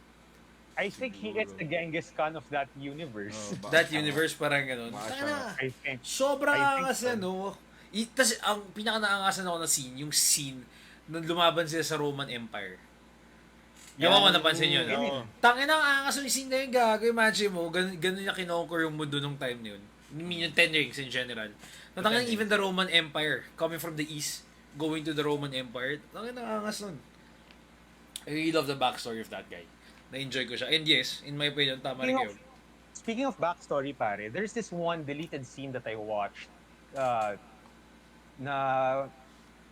I think he is the Genghis Khan of that universe. Oh, That universe parang ganun. Baka Tangin na. I think. Sobrang I think angas so. yan, no? Tas ang pinaka-naangasan ako na scene, yung scene nung lumaban sila sa Roman Empire. Ewan ko napansin yun. Oo. Tangin na ang angas yung scene na yun, gago. Imagine mo, ganun niya kinonquer yung mundo nung time na yun. I mean, yung Ten Rings in general. Natangin even the Roman Empire, coming from the east, going to the Roman Empire. Tangin na ang angas nun. I really love the backstory of that guy. Na-enjoy ko siya. And yes, in my opinion, tama rin kayo. Speaking of backstory, pare, there's this one deleted scene that I watched na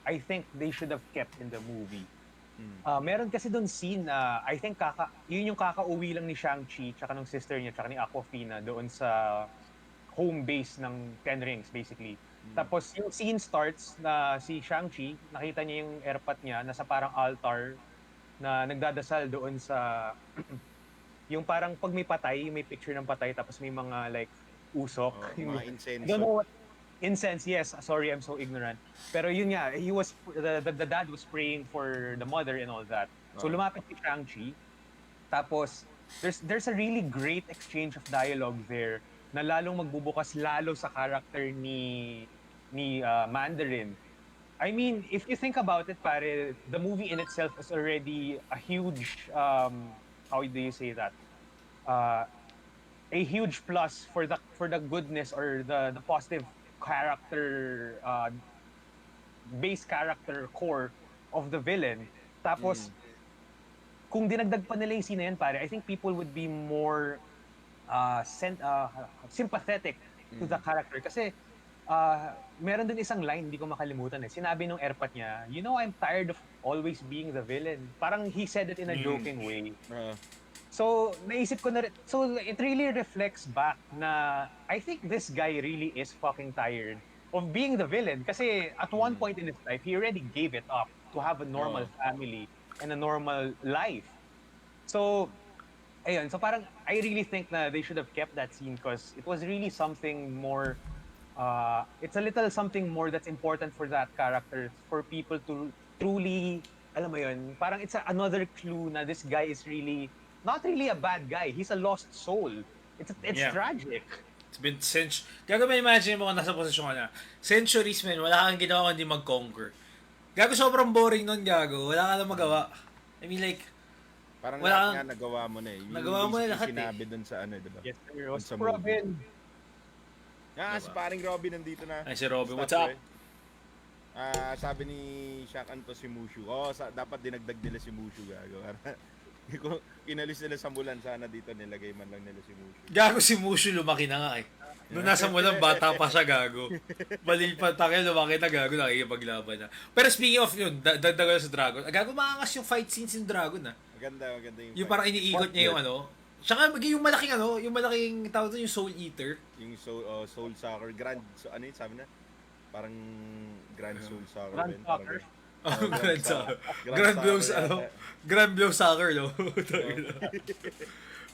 I think they should have kept in the movie. Meron kasi doon scene na I think yun yung kakauwi lang ni Shang-chi tsaka ng sister niya tsaka ni Aquafina doon sa home base ng Ten Rings basically. Tapos yung scene starts na si Shang-chi, nakita niya yung airpot niya nasa parang altar na nagdadasal doon sa yung parang pag may patay, may picture ng patay tapos may mga like usok. Mga I incense. don't know what incense, yes. Sorry, I'm so ignorant. Pero yun nga, the dad was praying for the mother and all that. So lumapit si Shang-Chi. Tapos there's a really great exchange of dialogue there na lalong magbubukas lalo sa character ni Mandarin. I mean, if you think about it, pare, the movie in itself is already a huge how do you say that? A huge plus for the goodness or the positive character base character core of the villain. Tapos kung dinagdag pa nila yung scene na yan, pare, I think people would be more sympathetic to the character kasi meron din isang line hindi ko makalimutan eh. Sinabi nung airpot niya, "You know, I'm tired of always being the villain." Parang he said it in a joking way. So, naisip ko na rin. So, it really reflects back na I think this guy really is fucking tired of being the villain. Kasi at one point in his life, he already gave it up to have a normal family and a normal life. So, ayun. So, parang I really think na they should have kept that scene because it was really something more, it's a little something more that's important for that character, for people to truly, alam mo yun, parang it's another clue na this guy is really not really a bad guy. He's a lost soul. It's tragic. It's been Gago ba imagine mo kung nasa posisyon ka na? Centuries, man. Wala kang ginawa kundi mag-conquer. Gago, sobrang boring nun, gago. Wala ka na magawa. I mean, like, parang wala lahat nga nagawa mo na eh. Yung Nagawa mo na basically lahat sinabi dun sa ano, diba? Yes, sir. Dun What's sa up, Robin? Si paring Robin nandito na. Ay, si Robin. Stop, What's up? Sabi ni Shaq Anto si Mushu. Dapat dinagdag nila si Mushu, gago. Kung inalis nila sa Mulan, sana dito nilagay man lang nila si Mushu. Gago si Mushu, lumaki na nga eh. Nung nasa Mulan, bata pa siya, gago. Mali pa tayo, lumaki na, gago, nakikipaglaban na. Pero speaking of yun, dagdagan sa Dragon, gago, maangas yung fight scenes in Dragon, ah. Maganda yung Yung parang iniikot niya yung ano. Tsaka yung malaking tawag doon, yung Soul Eater. Yung Soul Soccer, ano yun, sabi na? Parang Grand Soul Soccer. Grand Soccer. Grand Soccer. Grand Blow Soccer, no?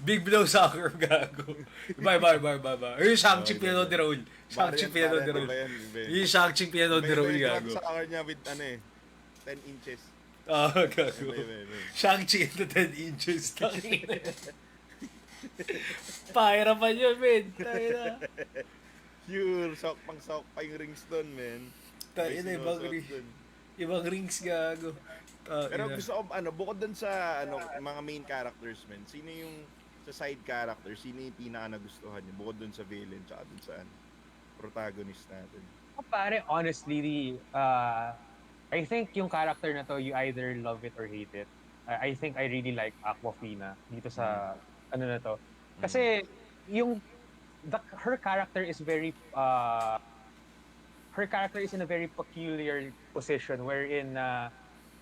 Big Blow Soccer, gago. Iba. Yung Shang-Chi piano de roll. Shang-Chi piano de roll. Yung Shang-Chi piano de roll, gago. Grand Soccer niya with 10 inches. Gago. Shang-Chi into 10 inches. Pahirapan yun, men. Tayo na. Pure, sok pa yung rings doon, men. Tayo na, ibang rings, gago. Pero gusto ko, bukod dun sa mga main characters, men, sino yung sa side character, sino yung pinaka nagustuhan niyo? Bukod dun sa villain, tsaka dun sa protagonist natin. Pare, honestly, I think yung character na to, you either love it or hate it. I think I really like Aquafina dito sa ano na to. Kasi her character is in a very peculiar position wherein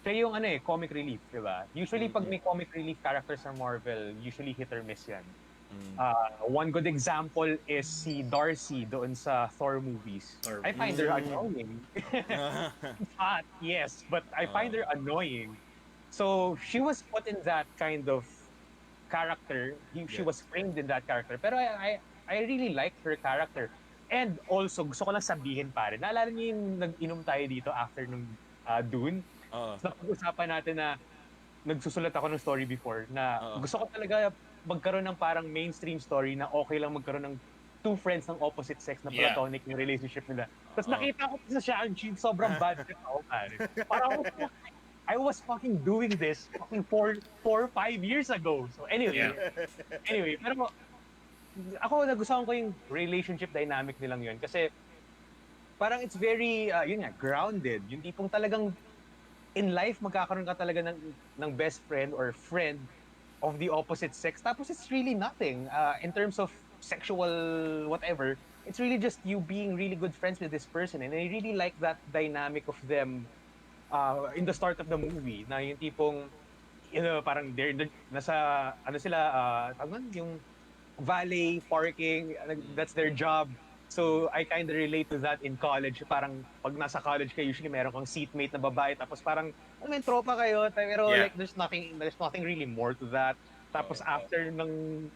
siya yung comic relief, diba? Usually pag may comic relief characters sa Marvel, usually hit or miss yan. One good example is si Darcy doon sa Thor movies. I find her annoying. Hot, yes, but I find her annoying. So she was put in that kind of character. She was framed in that character. Pero I really like her character. And also, gusto ko lang sabihin, pare, naalala niyo yung nag-inom tayo dito after nung Dune? So, napag-usapan natin na nagsusulat ako ng story before na gusto ko talaga magkaroon ng parang mainstream story na okay lang magkaroon ng two friends ng opposite sex na Yeah. platonic yung relationship nila. Tapos Oo. nakita ko sa Shang-Chi, sobrang bad trip ako, pare. Parang I was fucking doing this fucking 4 or 5 years ago. So anyway, pero ako nagustuhan ko yung relationship dynamic nilang yun kasi parang it's very, yun nga, grounded. Yung tipong talagang in life, magkakaroon ka talaga ng best friend or friend of the opposite sex. Tapos it's really nothing. In terms of sexual whatever, it's really just you being really good friends with this person. And I really like that dynamic of them in the start of the movie. Na yung tipong, parang nasa, ano sila, yung valet, parking, that's their job. So, I kind of relate to that in college. Parang, pag nasa college ka, usually meron kang seatmate na babae. Tapos parang, may tropa kayo. Pero Yeah. like, there's nothing really more to that. Tapos after ng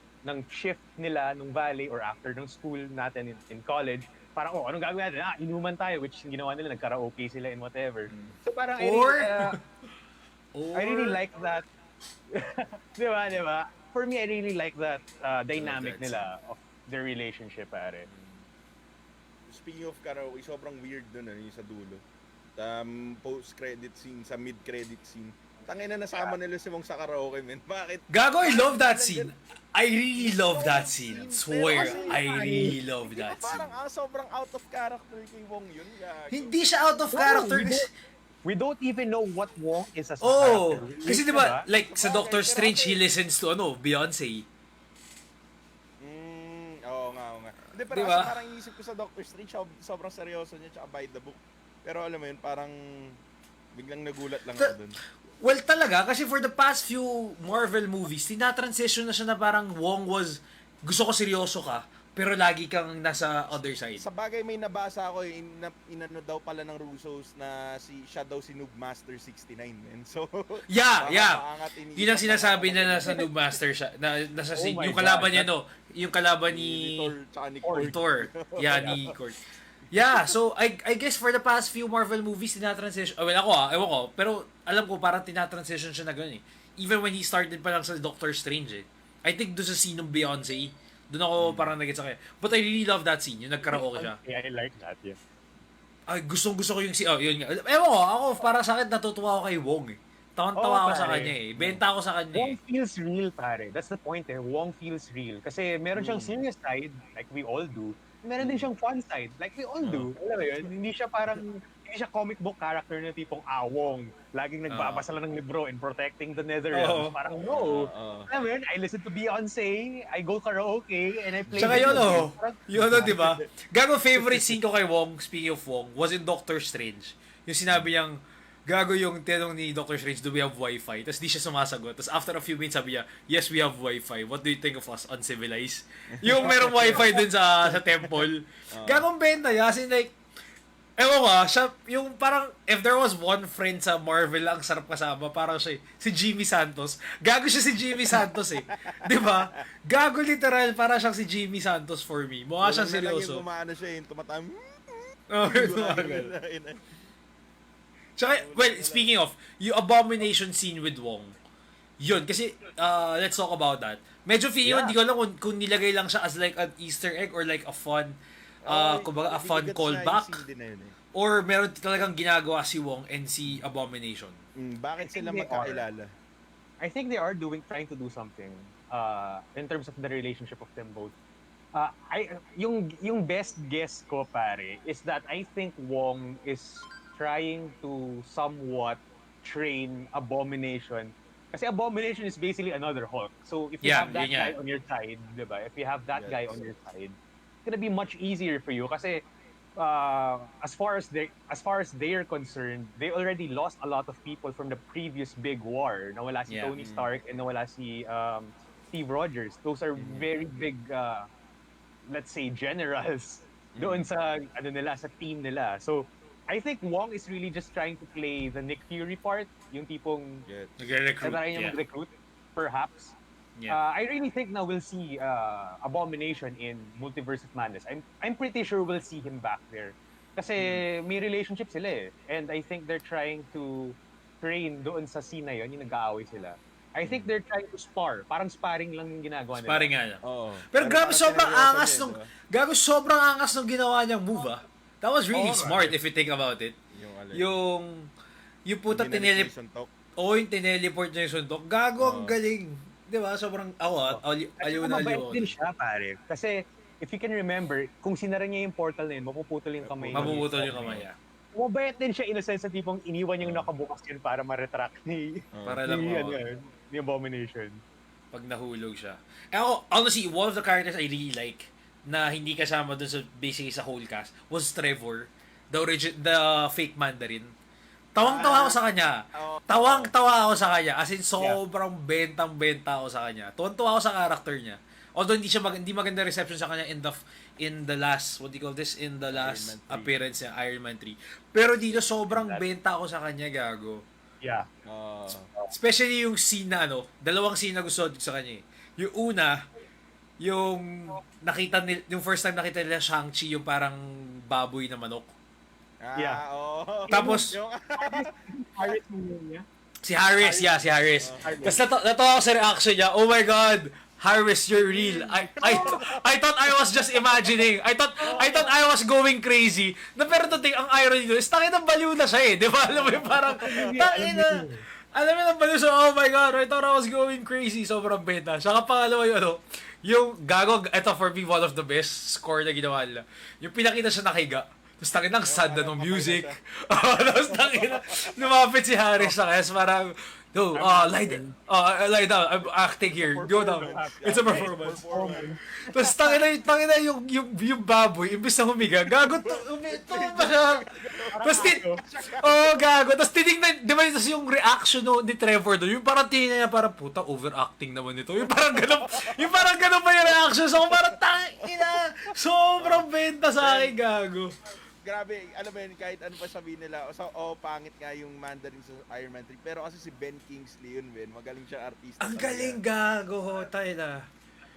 shift nila, nung valet, or after ng school natin in college, parang, anong gagawin natin? Inuman tayo, which ginawa nila, nag-karaoke sila and whatever. So parang, I really like that. Di ba? For me, I really like that dynamic nila of their relationship, pare. Speaking of karaoke, sobrang weird dun yung sa dulo. Post-credit scene, sa mid-credit scene. Tangina nasama nila si Wong sa karaoke, man. Bakit? Gago, I love that scene. I really love that scene. Swear, I really love that Parang scene. sobrang out of character kay Wong yun. Gago. Hindi siya out of character. We don't even know what Wong is as a Oh, character. kasi diba, like sa Doctor Strange, he listens to Beyonce. Oo nga. Hindi, pero Diba? kasi parang iisip ko sa Doctor Strange, sobrang seryoso niya, tsaka by the book. Pero alam mo yun, parang biglang nagulat lang ako dun. Well, talaga, kasi for the past few Marvel movies, tinatransition na siya na parang Wong was, gusto ko seryoso ka, pero lagi kang nasa other side. Sa bagay may nabasa ako, inano daw pala ng Russos na siya daw si Noob Master 69, man. So, Yeah. maangat iniisip Yun ang sinasabi ako. na nasa Noob Master siya, na nasa Oh my yung kalaban God, niya, no? Yung kalaban Ni ni Thor, tsaka ni Thor. Korg. Yeah, ni Korg. Yeah, so I guess for the past few Marvel movies, tinatransition, well ako ewan ko, pero alam ko parang tinatransition siya na gano'n eh. Even when he started pa lang sa Doctor Strange eh. I think doon sa scene ng Beyonce, doon ako parang nag-gets ako. But I really love that scene, yung nagkaraoke siya. Yeah, I like that, yeah. Ay, gusto ko yung scene, yun nga. Ewan ko, ako para sa akin natutuwa ako kay Wong eh. Tawan-tawa ako sa pare. kanya eh. Benta ako sa kanya Wong eh. feels real, pare. That's the point eh. Wong feels real. Kasi meron siyang serious side, like we all do. Meron din siyang fun side, like we all do. Alam mo yun? Hindi siya comic book character na tipong Wong. Laging nagbabasa lang ng libro and protecting the Netherlands. Oo. Parang no. Alam mo yun? I listen to Beyonce, I go karaoke, and I play Tsaka yun video games. yun diba? Gago favorite scene ko kay Wong, speaking of Wong, was in Doctor Strange. Yung sinabi niyang, gago yung tinanong ni Doctor Strange, do we have Wi-Fi? Tapos di siya sumasagot. Tapos after a few minutes sabi niya, yes, we have Wi-Fi. What do you think of us, uncivilized? Yung merong Wi-Fi dun sa temple. Gagong benta niya. As in like, ewan ko siya, yung parang, if there was one friend sa Marvel ang sarap kasama, parang siya, si Jimmy Santos. Gago siya si Jimmy Santos eh. Di ba? Gago literal, parang siyang si Jimmy Santos for me. Mukha siyang seryoso. Yung kumaano siya, yung tumatang. Oh, Tsaka, well, speaking of, yung Abomination scene with Wong, yun, kasi, let's talk about that. Medyo feeling ko, hindi ko alam kung nilagay lang siya as like an Easter egg or like a fun, kumbaga a fun callback. Or meron talagang ginagawa si Wong and si Abomination. Bakit sila They magkakilala? I think they are trying to do something in terms of the relationship of them both. Yung best guess ko, pare, is that I think Wong is trying to somewhat train Abomination. Kasi Abomination is basically another Hulk. So if you have that guy on your side, diba? If you have that guy on your side, it's gonna be much easier for you. Kasi as far as they're concerned, they already lost a lot of people from the previous big war. Nawala si Tony Stark and nawala si Steve Rogers. Those are very big, let's say, generals doon sa sa team nila. So I think Wong is really just trying to play the Nick Fury part, yung tipong Nagre-recruit. try niya mag-recruit, perhaps. I really think now we'll see Abomination in Multiverse of Madness. I'm pretty sure we'll see him back there. Kasi may relationship sila eh. And I think they're trying to train doon sa scene na yun, yung nag-aaway sila. I think they're trying to spar. Parang sparring lang yung ginagawa nila. Sparring nga lang. Oo. Pero grabe, parang sobrang seryoso angas niya, nung... diba? Gago, sobrang angas nung ginawa niyang move, ah. That was really Oo, smart if you think about it. Yung Yung puta tinelip. yung tineleport niya yung suntok. Gago, ang galing. Di ba? Sobrang, aliw na aliw ako. Mabait din siya, pare. Kasi, if you can remember, kung sinara niya yung portal na yun, mapuputol yung kamay niya. Mabubutol yung kamay niya. Mabait din siya in a sense na tipong iniwan yung nakabukas yun para ma-retract ni, Para lang ni Abomination. pag nahulog siya. Ako, honestly, one of the characters I really like na hindi kasama dun sa basically sa whole cast was Trevor, the fake Mandarin. Tawang-tawa ako sa kanya. Tawang-tawa ako sa kanya. As in, sobrang bentang-benta ako sa kanya. Tuwan-tuwa ako sa character niya. Although hindi maganda reception sa kanya in the last, what do you call this? In the last appearance niya, Iron Man 3. Pero dito, sobrang benta ako sa kanya, gago. Yeah. Especially yung scene na dalawang scene na gusto ko sa kanya eh. Yung una, yung yung first time nakita nila Shang-chi, yung parang baboy na manok. Yeah. Tapos, Harris mo niya. si Harris. Tapos natawa ako sa reaction niya, oh my God, Harris, you're real. I thought I was just imagining. I thought I was going crazy. Na pero to ang irony nyo is tangin ng baliw na siya eh. Di ba? Alam mo yung parang, tangin na. Alam mo yung baliw siya, oh my God, I thought I was going crazy. Sobrang beta. Saka pangalawa yung yung gago, ito for me, one of the best score na ginawa nila. Yung pinakita siya nakahiga. Tapos tangin ng sad na ng music. Tapos tangin na, lumapit si Harris sa kaya parang, no, lie down. I'm acting here. Go down. It's a performance. Tapos tangin na yung baboy, imbis na humiga, gago, tumba siya. Tapos gago. Tapos tinignan, di ba yung reaction ni Trevor doon, yung parang tingin niya, parang puta, overacting naman ito. Yung parang ganun pa yung reaction. So parang tangin na, sobrang benta sa akin, gago. Grabe, alam mo yun, kahit ano pa sabihin nila, pangit nga yung Mandarin sa Iron Man 3, pero kasi si Ben Kingsley yun, Ben, magaling siyang artista. Ang galing, gago, tayo na.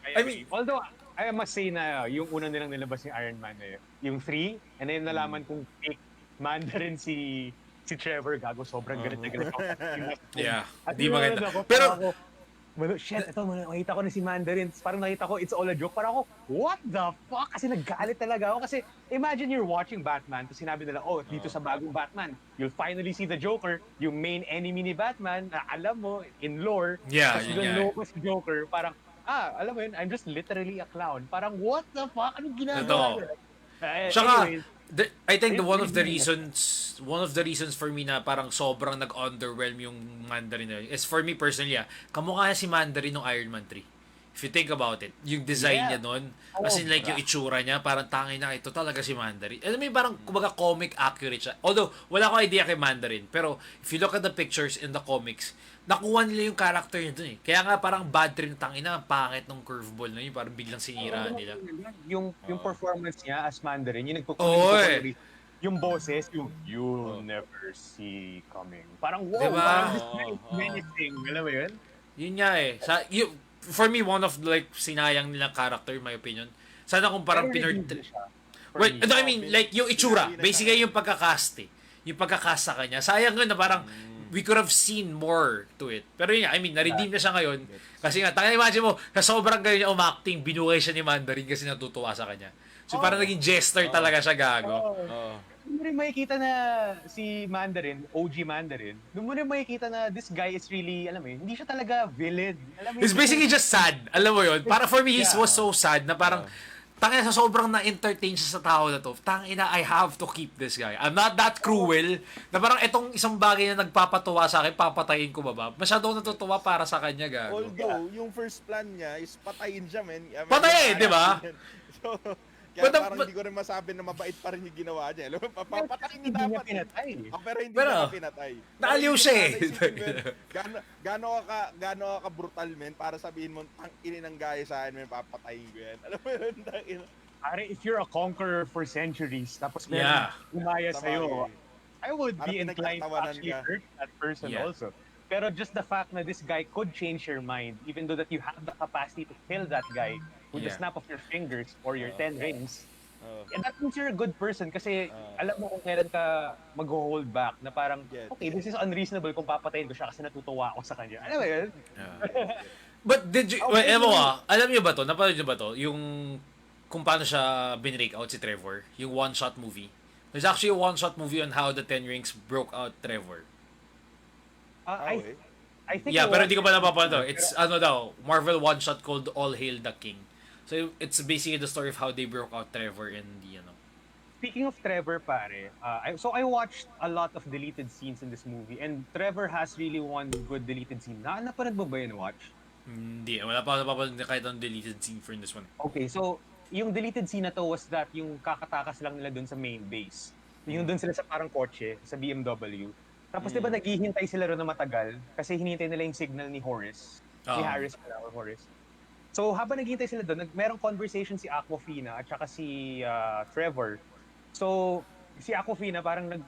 I mean, although, I must say na yung una nilang nilabas yung Iron Man na yun, yung 3, and then nalaman kung fake Mandarin si Trevor, gago, sobrang galit na galit ako. Yeah, At di maganda. Pero, shit, ito, makita ko na si Mandarin. Parang nakita ko, it's all a joke. Parang ako, what the fuck? Kasi naggalit talaga ako. Kasi imagine you're watching Batman, tapos sinabi nila, dito sa bagong Batman, you'll finally see the Joker, yung main enemy ni Batman, na alam mo, in lore, tapos loko si Joker, parang, alam mo yun, I'm just literally a clown. Parang, what the fuck? Anong ginagawa? Tsaka, I think one of the reasons for me na parang sobrang nag-underwhelm yung Mandarin na yun is for me personally, kamukha si Mandarin ng Iron Man 3. If you think about it, yung design niya nun, as in like yung itsura niya, parang tangin na ito talaga si Mandarin. Alam mo yung parang kumbaga comic accurate siya. Although, wala akong idea kay Mandarin, pero if you look at the pictures in the comics, nakuha nila yung character niya dun eh. Kaya nga parang bad trip na tangin na, pangit ng curveball na yun, parang biglang siniraan nila. Yung performance niya as Mandarin, yung nagpupulit yung boses, yung you'll never see coming. Parang wow, diba? Parang this guy is menacing. Alam mo yun? Yun nga eh. For me, one of like sinayang nilang character, in my opinion. Sana kung parang Wait, I mean, like yung itsura. Basically yung pagkakast eh. Yung pagkakast sa kanya. Sayang yun na parang we could have seen more to it. Pero yun nga, I mean, na-redeem na siya ngayon. Kasi nga, imagine mo, sa sobrang galing niya umacting, binuhay siya ni Mandarin kasi natutuwa sa kanya. So parang naging jester talaga siya, gago. Doon mo rin makikita na si Mandarin, OG Mandarin, doon mo rin makikita na this guy is really, alam mo yun, hindi siya talaga villain. Alam mo He's basically just sad. Alam mo yun? Para for me, he was so sad na parang, tangina sa sobrang na-entertain siya sa tao na to. Tangina, I have to keep this guy. I'm not that cruel. Na parang itong isang bagay na nagpapatuwa sa akin, papatayin ko ba? Masyadong natutuwa para sa kanya, gago. Although, yung first plan niya is patayin siya, men. Patayin, di ba? So, kaya parang hindi ko rin masabi na mabait pa rin yung ginawa niya. Alam mo, papatayin niya dapat. Pinatay. Pero hindi niya pinatay. Naaliw siya eh. Gano ka brutal, men, para sabihin mo, tanginin ng gaya sa akin, men, papatayin ko yan. Alam mo yun, tangin. Pare, if you're a conqueror for centuries, tapos meron umaya sa'yo, I would be inclined to actually hurt that person also. Pero just the fact na this guy could change your mind, even though that you have the capacity to kill that guy with the snap of your fingers or your 10 rings, And that means you're a good person kasi alam mo kung kailan ka mag-hold back na parang, Yes. okay, this is unreasonable kung papatayin ko siya kasi natutuwa ako sa kanya. Alam mo yun? But did you, Okay, ewan ko alam niyo ba to? Napanood niyo ba to? Yung kung paano siya binrake out si Trevor, yung one-shot movie. There's actually a one-shot movie on how the Ten Rings broke out Trevor. I think Yeah, I pero hindi ko watched- pa napapanood. It's ano daw, Marvel one-shot called All Hail the King. So it's basically the story of how they broke out Trevor in the Speaking of Trevor, pare, I watched a lot of deleted scenes in this movie, and Trevor has really one good deleted scene. Napanood mo ba yun, Watch? Hindi, wala pa napapanood na kahit ang deleted scene for this one. Okay, so yung deleted scene na to was that yung kakatakas lang nila dun sa main base. Yung dun sila sa parang kotse, sa BMW. Tapos di ba naghihintay sila ron na matagal kasi hinihintay nila yung signal ni Horace. Ni Harris pala, or Horace. So habang naghihintay sila doon, merong conversation si Aquafina at saka si Trevor. So si Aquafina parang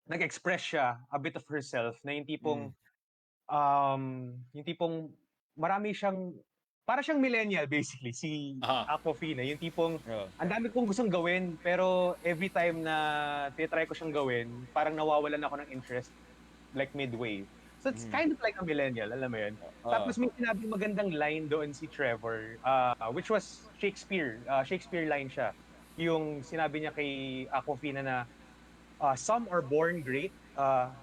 nag-express siya a bit of herself na yung tipong marami siyang para siyang millennial basically si Aquafina, yung tipong ang dami kong gustong gawin pero every time na try ko siyang gawin, parang nawawalan ako ng interest like midway. So it's kind of like a millennial, alam mo yun. Tapos may sinabing magandang line doon si Trevor, which was Shakespeare line siya. Yung sinabi niya kay Aquafina na some are born great,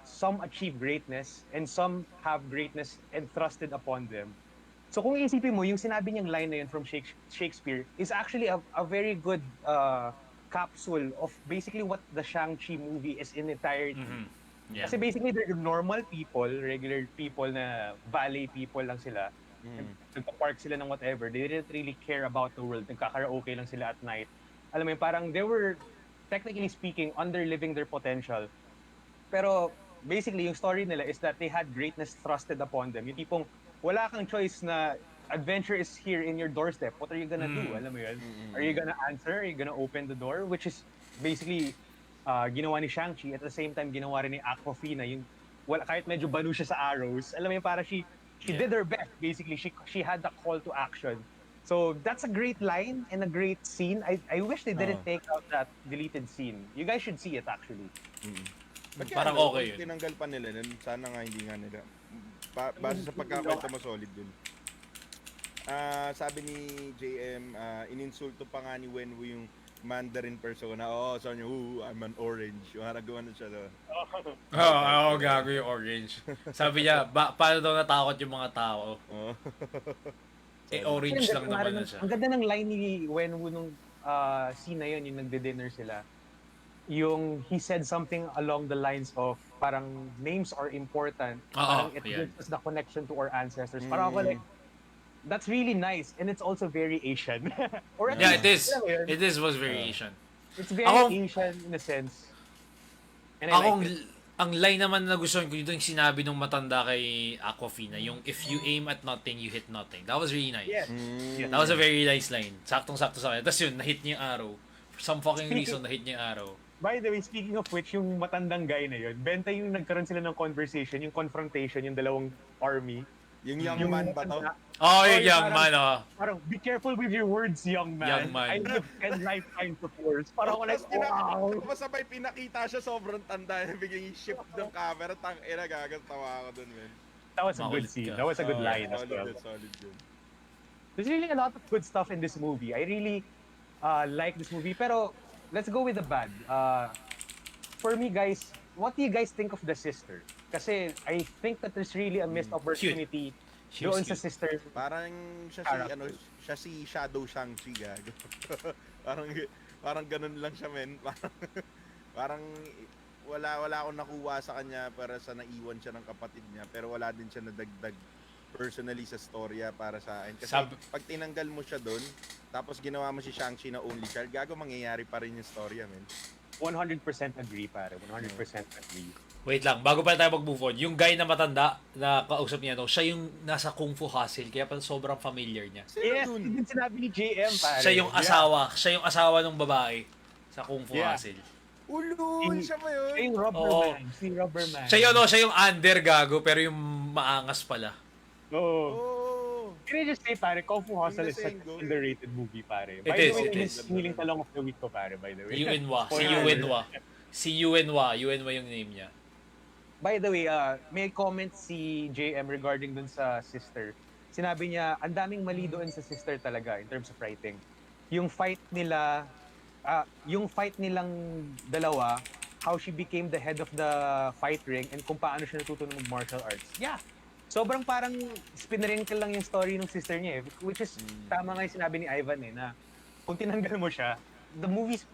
some achieve greatness, and some have greatness entrusted upon them. So kung isipin mo, yung sinabi niyang line na yun from Shakespeare is actually a very good capsule of basically what the Shang-chi movie is in entirety. Yeah. Kasi basically they're normal people, regular people na valet people lang sila. Nagpa-park sila ng whatever. They didn't really care about the world. Nagkakaraoke lang sila at night. Alam mo yun, parang they were, technically speaking, under-living their potential. Pero basically, yung story nila is that they had greatness thrusted upon them. Yung tipong, wala kang choice na adventure is here in your doorstep. What are you gonna do? Alam mo yun? Are you gonna answer? Are you gonna open the door? Which is basically ginawa ni Shang-Chi. At the same time, ginawa rin ni Aquafina. Yung, kahit medyo banu siya sa arrows. Alam mo yun, para she did her best. Basically, she had the call to action. So that's a great line and a great scene. I wish they didn't take out that deleted scene. You guys should see it actually. Parang okay yun. Tinanggal pa nila nun, sana nga hindi nga nila. Base sa pagkakakwento mo, solid dun. Sabi ni JM, ininsulto pa nga ni Wenwu yung Mandarin persona. Sabi niya, I'm an orange. Yung haragawa na siya doon. Gago yung orange. Sabi niya, paano daw natakot yung mga tao? Orange lang naman na siya. Ang ganda ng line ni Wenwu nung scene na yun, yung nagde-dinner sila. Yung he said something along the lines of parang names are important. Parang it gives us the connection to our ancestors. Parang ako like, that's really nice and it's also very Asian. Or at least, it was very Asian. It's very Asian in a sense. And I like it. Ang line naman na gusto ko yung sinabi nung matanda kay Aquafina, yung if you aim at nothing, you hit nothing. That was really nice. Yes. That was a very nice line. Saktong-sakto sa kanya. Tapos yun, nahit niya yung arrow. For some fucking reason, nahit niya yung arrow. By the way, speaking of which, yung matandang guy na yun, benta yung nagkaroon sila ng conversation, yung confrontation, yung dalawang army. Yung young man ba to? Yung young man, Parang, be careful with your words, young man. Young man. I live 10 lifetimes of yours. Parang ako like, wow. Masabay pinakita siya, sobrang tanda. Biglang i-shift ng camera, tang-ina, gagatawa ako dun, man. That was a good scene. That was a good line as well. Solid yun. There's really a lot of good stuff in this movie. I really like this movie. Pero, let's go with the bad. For me, guys, what do you guys think of the sister? Kasi I think that there's really a missed opportunity doon sa sister. Parang siya si Shadow Shang-Chi, gago. parang ganun lang siya, men. Parang wala akong nakuha sa kanya para sa naiwan siya ng kapatid niya, pero wala din siya nadagdag personally sa storya para sa akin. Kasi pag tinanggal mo siya doon, tapos ginawa mo si Shang-Chi na only child, gago mangyayari pa rin yung storya, men. 100% agree, pare. 100% agree. Wait lang, bago pa tayo mag-move on, yung guy na matanda na kausap niya, siya yung nasa Kung Fu Hustle, kaya pa sobrang familiar niya. Yes, din sinabi ni JM, pare. Siya yung asawa ng babae sa Kung Fu Hustle. Ulul, siya ba yun? Siya yung Rubberman. Si Rubberman. Siya yung under, gago, pero yung maangas pala. Oo. Can I just say, pare, Kung Fu Hustle is such saying an go. underrated movie, pare. It By is, the way, it is. Hiling Talong of the Week ko, pare, by the way. Yuenwa. Si Spoiler Yuenwa. alert. Si Yuenwa. Yuenwa yung name niya. By the way, may comment si JM regarding dun sa sister. Sinabi niya, ang daming mali doon sa sister talaga in terms of writing. Yung fight nila, yung fight nilang dalawa, how she became the head of the fight ring and kung paano siya natuto ng martial arts. Yeah. Sobrang parang spinrinkle lang yung story ng sister niya eh. Which is, tama nga yung sinabi ni Ivan eh, na kung tinanggal mo siya, the movie's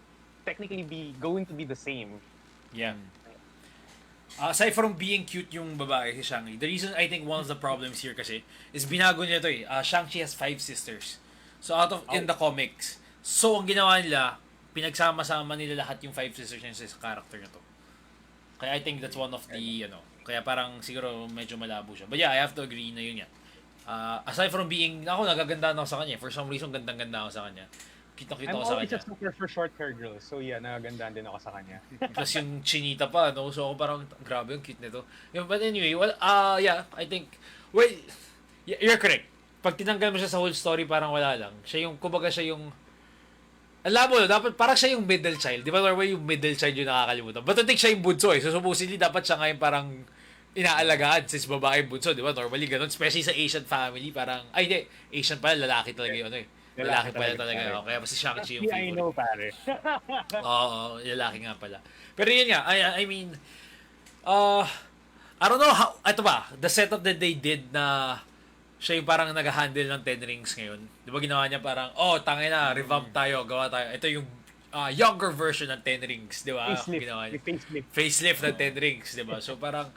technically going to be the same. Yeah. Aside from being cute yung babae si Shang-Chi, the reason I think one of the problems here kasi is binago niya to eh. Shang-Chi has 5 sisters. So out of in the comics, so ang ginawa nila, pinagsama-sama nila lahat yung 5 sisters niya sa character na to. Kaya I think that's one of the kaya parang siguro medyo malabo siya. But yeah, I have to agree na yun yan. Aside from being, ako nagaganda ako sa kanya. For some reason, gandang-ganda ako sa kanya. Kita-kita I'm ako sa always kanya. a sucker for short hair girls. So yeah, nagagandaan din ako sa kanya. Plus yung chinita pa, no? So ako parang, grabe yung cute nito. But anyway, well, yeah, I think, well, you're correct. Pag tinanggal mo siya sa whole story, parang wala lang. Siya yung, kumbaga siya yung, alam mo, dapat parang siya yung middle child. Di ba normally yung middle child yung nakakalimutan? But I think siya yung bunso eh. So supposedly dapat siya ngayon parang inaalagaan since babae bunso, di ba? Normally ganun. Especially sa Asian family, parang, ay hindi, Asian pala, lalaki talaga yun eh. Lalaki pala talaga yun. Kaya si Shang-Chi yung Yeah, I favorite. know, pare. Oo, lalaki nga pala. Pero yun nga, I mean, I don't know how, ito ba, the setup that they did na siya yung parang nag-handle ng 10 rings ngayon. Di ba ginawa niya parang, tangin na, revamp tayo, gawa tayo. Ito yung younger version ng 10 rings, di ba? Facelift. Ginawa niya. Facelift. Facelift ng 10 rings, di ba? So parang,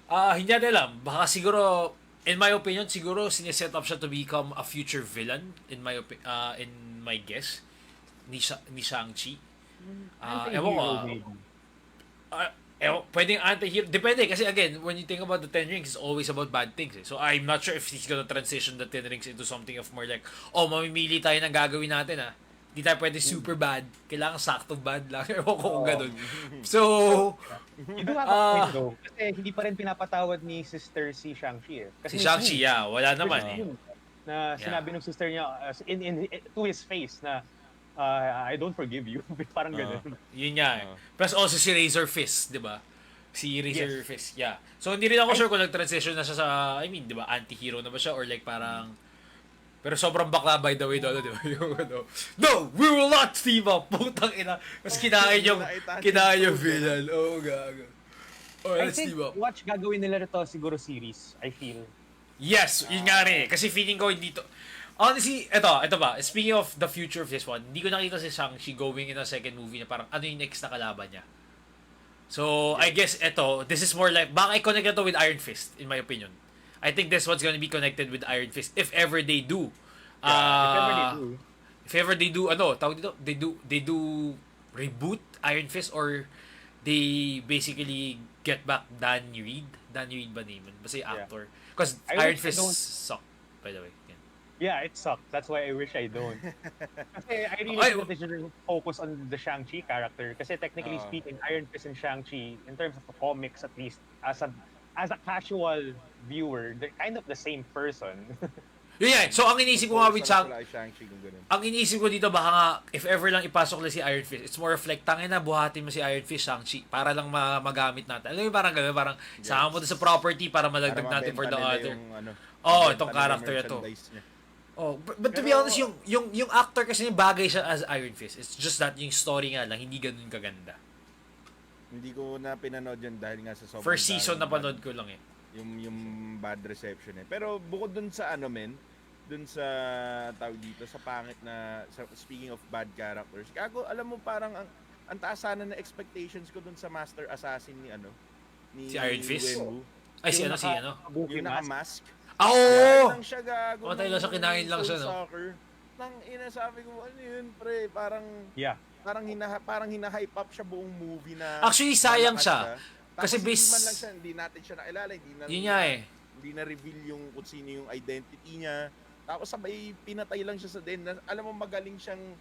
hindi natin alam. Baka siguro, in my opinion, siguro siniset up siya to become a future villain, in my guess, ni Shang-Chi. Ewan ko, pwedeng anti-hero. Depende kasi again, when you think about the Ten Rings, it's always about bad things. Eh. So I'm not sure if he's gonna transition the Ten Rings into something of more like, mamimili tayo ng gagawin natin Hindi tayo pwede super bad. Kailangan sakto bad lang. Ewan ko kung ganun. So, You do have a point though. Kasi hindi pa rin pinapatawad ni sister si Shang-Chi eh. Kasi si Shang-Chi, wala naman eh. Na sinabi ng sister niya to his face na I don't forgive you. Parang ganun. Yun nga eh. Plus also si Razor Fist, di ba? Si Razor Fist, yeah. So hindi rin ako sure kung nag-transition na siya sa, I mean, di ba, anti-hero na ba siya or like parang, pero sobrang bakla by the way doon, di ba? Yung no, we will not team up! Putang ina. Mas kinain yung villain. Oh, gago. I Let's think team up. watch gagawin nila ito siguro series, I feel. Yes, yun nga rin eh. Kasi feeling ko hindi to, honestly, ito ba, speaking of the future of this one, hindi ko nakita si Shang-Chi going in a second movie na parang ano yung next na kalaban niya. So, I guess this is more like, baka i-connect ito with Iron Fist, in my opinion. I think this one's gonna be connected with Iron Fist, if ever they do. If ever they do, tawag dito, they do reboot Iron Fist or they basically get back Danny Reed. Danny Reed ba name? Basta yung actor. Because Iron Fist sucked, by the way. Yeah, it sucked. That's why I wish I don't. Kasi I really think that they should focus on the Shang-Chi character. Kasi technically speaking, Iron Fist and Shang-Chi, in terms of the comics at least, as a casual viewer, they're kind of the same person. Yeah. So ang iniisip ko nga with Shang-Chi kung ganun. ang iniisip ko dito baka nga, if ever lang ipasok lang si Iron Fist, it's more of like, tangin na, buhatin mo si Iron Fist, Shang-Chi, para lang magamit natin. Alam mo parang gano'n, parang sama mo sa property para malagdag natin for the other. Itong character na to. But to be honest, yung actor kasi bagay siya as Iron Fist. It's just that yung story nga lang, hindi ganun kaganda. Hindi ko na pinanood yun dahil nga sa sobrang First season na panood ko lang eh. Yung bad reception eh. Pero bukod dun sa dun sa tawag dito sa pangit na speaking of bad characters. Kago, alam mo parang ang taas sana na expectations ko dun sa Master Assassin ni Si Iron Fist? Wenwu. Ay, si Yung naka-mask. Oo! Lang siya gago. Matay lang siya, kinain lang siya, no? Soccer. Nang sabi ko, ano yun, pre? Parang hina-hype up siya buong movie na. Actually, sayang malakas siya. Kasi Tapos base... hindi natin siya nakilala. Yun nga eh. Hindi na-reveal yung kung sino yung identity niya. Tapos sabay pinatay lang siya sa den. Alam mo magaling siyang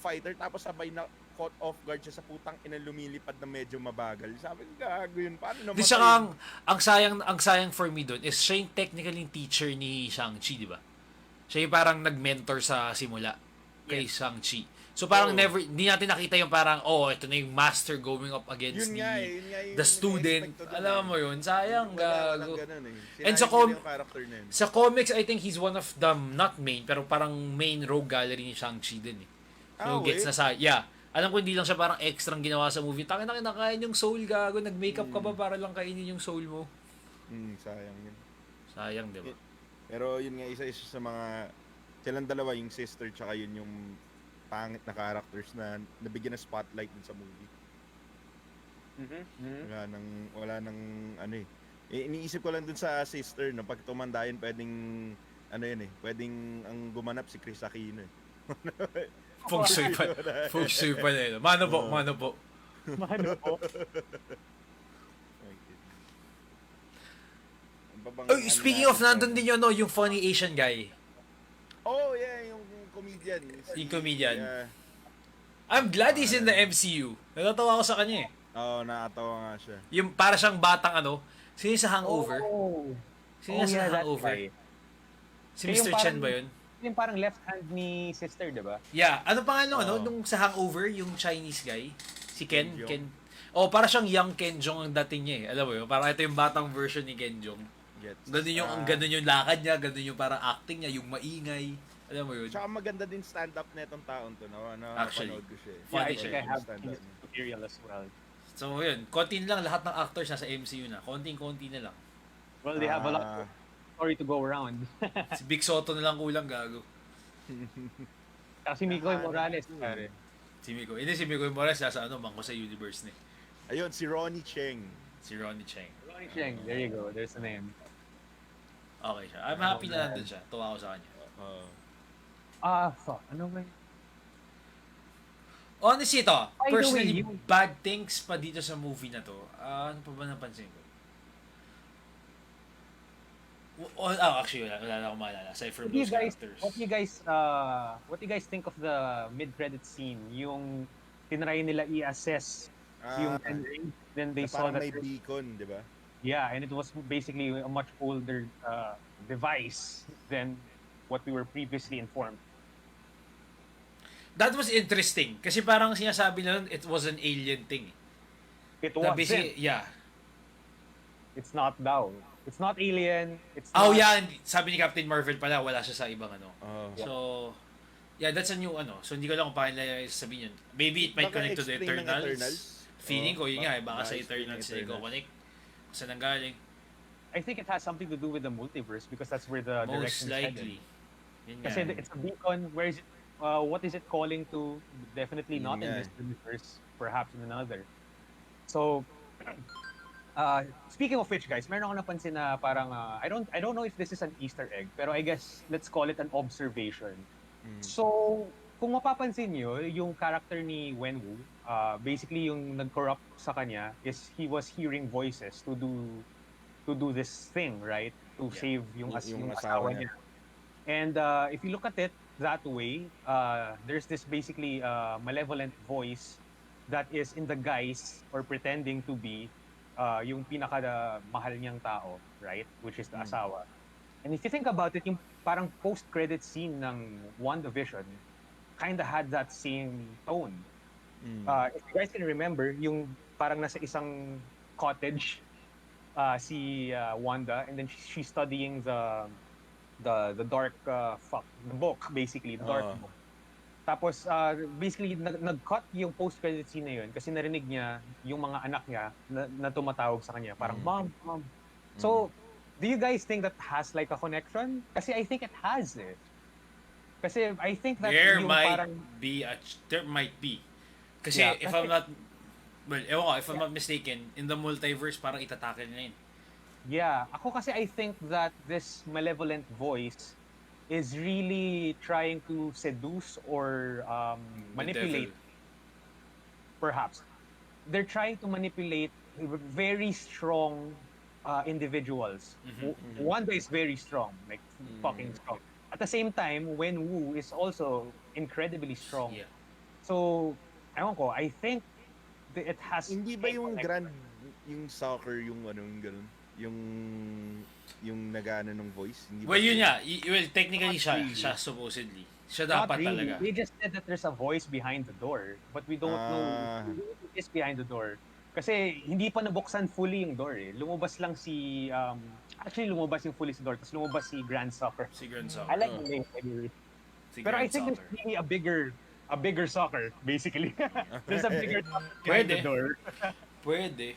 fighter. Tapos sabay na caught off guard siya sa putang ina lumilipad na medyo mabagal. Sabi ko, gago yun. Paano naman? Di siya ang sayang for me doon is siya yung technically teacher ni Shang-Chi, di ba? Siya yung parang nag-mentor sa simula kay Shang-Chi. So parang never, hindi natin nakita yung parang, ito na yung master going up against Yun nga yung the student. in-expect ko dun Alam mo yun, sayang, walang gago. ganun eh. And Sinayang nila yung character na yun. Sa comics, I think he's one of the, not main, pero parang main rogue gallery ni Shang-Chi din eh. So gets na sa, alam ko hindi lang siya parang extrang ginawa sa movie. Takin na kinakain yung soul, gago. Nag-makeup ka ba para lang kainin yung soul mo? Sayang yun. Sayang, di ba? Pero yun nga, isa sa mga, silang dalawa, yung sister, tsaka yun yung pangit na characters na nabigyan ng spotlight dun sa movie. Wala nang ano eh. Iniisip ko lang dun sa sister, no, pag tumanda yun, pwedeng, pwedeng ang gumanap si Chris Aquino eh. Feng Shui pa na yun. Mano po. Mano po. Speaking of, nandun din yun, no, yung funny Asian guy. Oh, yeah, yung comedian. Yung comedian. Yeah. I'm glad he's in the MCU. Natatawa ako sa kanya eh. Nakatawa nga siya. Yung para siyang batang sino yung sa Hangover? Sino yung sa Hangover? Si Mr. Chen ba yun? Yung parang left hand ni sister, diba? Yeah. Ano pangalan nung sa Hangover, yung Chinese guy? Si Ken? Ken Jeong. Ken. Para siyang young Ken Jeong ang dating niya eh. Alam mo yun? Parang ito yung batang version ni Ken Jeong. Ganun yung lakad niya, ganun yung parang acting niya, yung maingay. Alam mo yun? Tsaka maganda din stand-up na itong taon to, no? Actually, Napanood ko siya eh. funny I think siya. I have Stand-up. material as well. So yun, konti lang lahat ng actors nasa MCU na. Konting-konti na lang. Well, they have a lot of story to go around. Si Big Soto na lang kulang, gago. Kasi Miko Morales, pare. Si Miko Morales nasa Mangko sa Universe ni. Ayun, si Ronnie Cheng. Si Ronnie Cheng. Ronnie Cheng, there you go. There's the name. Okay siya. I'm happy na nandun siya. Tuwa ako sa kanya. Fuck. Ano ba yun? Honestly, ito. By the Personally, way, bad things pa dito sa movie na to. Ano pa ba napansin ko? Actually, wala na akong maalala. Aside from those characters. What do you guys think of the mid-credit scene? Yung tinry nila i-assess yung ending, then they saw parang that may beacon, di ba? yeah, and it was basically a much older device than what we were previously informed. That was interesting. Kasi parang sinasabi na it was an alien thing. It wasn't. Yeah. It's not daw. It's not alien. It's not... Yeah. Sabi ni Captain Marvel pala, wala siya sa ibang So, yeah, that's a new So, hindi ko lang kung paano nila sabihin yun. Maybe it might Baka connect to the explain ng Eternals. Feeling ko, yun nga, baka sa explain Eternals ng sila ko-connect. Saan nanggaling? I think it has something to do with the multiverse because that's where the Most direction is likely. headed. Yun Kasi nga. it's a beacon. Where is it? What is it calling to? Definitely not in this universe. Perhaps in another. So, speaking of which, guys, meron ako napansin na parang I don't know if this is an Easter egg, pero I guess let's call it an observation. So, kung mapapansin nyo, yung character ni Wenwu, basically yung nag-corrupt sa kanya is he was hearing voices to do this thing, right? To save yung asawa niya. And if you look at it that way, there's this basically malevolent voice that is in the guise or pretending to be yung pinaka-mahal niyang tao, right? Which is the asawa. And if you think about it, yung parang post-credit scene ng WandaVision kinda had that same tone. If you guys can remember, yung parang nasa isang cottage si Wanda, and then she's studying the dark the book, basically the dark book. Tapos basically nag-cut yung post-credit scene na yun kasi narinig niya yung mga anak niya na tumatawag sa kanya, parang mom. So, do you guys think that has like a connection? Kasi I think it has eh. Kasi I think that There yung might parang be. Kasi if I'm not if I'm not mistaken, in the multiverse parang itatakil na yun. yeah, ako kasi I think that this malevolent voice is really trying to seduce or manipulate. Perhaps they're trying to manipulate very strong individuals. Wanda is very strong, like fucking strong. At the same time, Wenwu is also incredibly strong. Yeah. So, ewan ko, I think it has... Hindi ba yung yung soccer, yung yung ganun? yung nagana ng voice. Hindi Well, ba yun siya- nga. Well, technically Not siya, really. siya supposedly. Siya Not dapat really. talaga. They just said that there's a voice behind the door, but we don't know Ah. who is behind the door. Kasi hindi pa nabuksan fully yung door eh. Lumabas lang si actually lumabas yung fully si door, tapos lumabas si Grand Soccer. Si Grand I Soccer. like the name anyway. Si Pero I Grand think there's Soccer. really a bigger soccer basically. There's a bigger soccer behind Pwede. the door. Pwede.